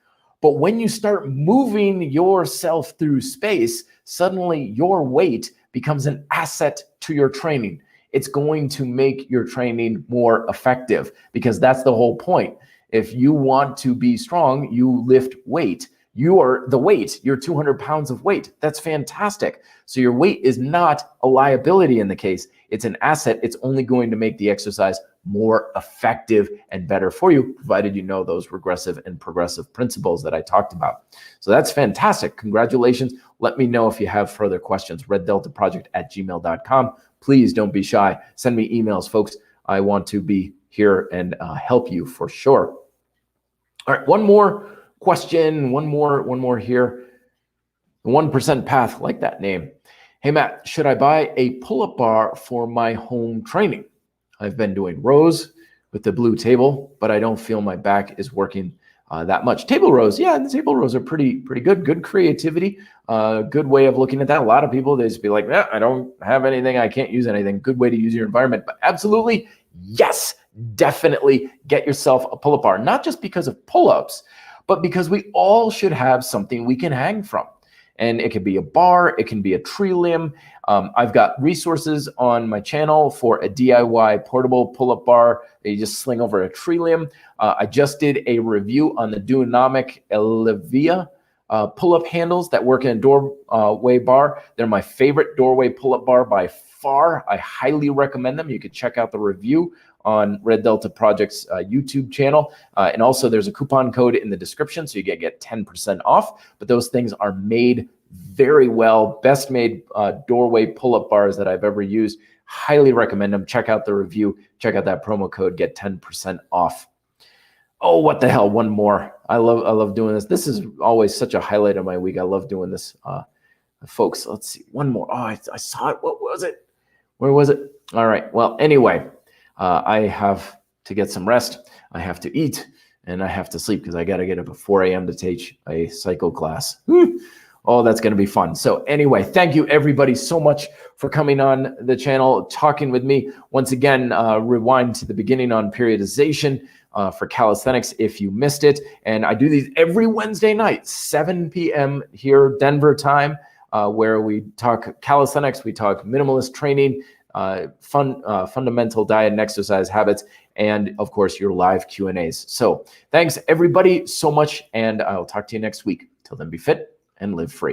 But when you start moving yourself through space, suddenly your weight becomes an asset to your training. It's going to make your training more effective, because that's the whole point. If you want to be strong, you lift weight. You are the weight, you're 200 pounds of weight. That's fantastic. So your weight is not a liability in the case. It's an asset. It's only going to make the exercise more effective and better for you, provided you know those regressive and progressive principles that I talked about. So that's fantastic. Congratulations. Let me know if you have further questions. reddeltaproject@gmail.com. Please don't be shy. Send me emails, folks. I want to be here and help you for sure. All right, one more question, one more here. The 1% Path, like that name. Hey Matt, should I buy a pull-up bar for my home training? I've been doing rows with the blue table, but I don't feel my back is working that much. Table rows, yeah, the table rows are pretty good. Good creativity, good way of looking at that. A lot of people, they just be like, I don't have anything, I can't use anything. Good way to use your environment. But absolutely, yes, definitely get yourself a pull-up bar. Not just because of pull-ups, but because we all should have something we can hang from. And it can be a bar, it can be a tree limb. I've got resources on my channel for a DIY portable pull-up bar that you just sling over a tree limb. I just did a review on the Duonomic Elevia pull-up handles that work in a doorway bar. They're my favorite doorway pull-up bar by far. I highly recommend them. You can check out the review on Red Delta Project's YouTube channel. And also there's a coupon code in the description, so you get 10% off. But those things are made very well. Best made doorway pull-up bars that I've ever used. Highly recommend them. Check out the review. Check out that promo code. Get 10% off. Oh, what the hell? One more. I love doing this. This is always such a highlight of my week. I love doing this. Folks, let's see. One more. Oh, I saw it. What was it? Where was it? All right. Well, anyway. I have to get some rest, I have to eat, and I have to sleep because I got to get up at 4 a.m. to teach a cycle class. Oh, that's going to be fun. So anyway, thank you everybody so much for coming on the channel, talking with me. Once again, rewind to the beginning on periodization for calisthenics if you missed it. And I do these every Wednesday night, 7 p.m. here, Denver time, where we talk calisthenics, we talk minimalist training, fundamental diet and exercise habits, and of course your live Q&As. So thanks everybody so much, and I'll talk to you next week. Till then, be fit and live free.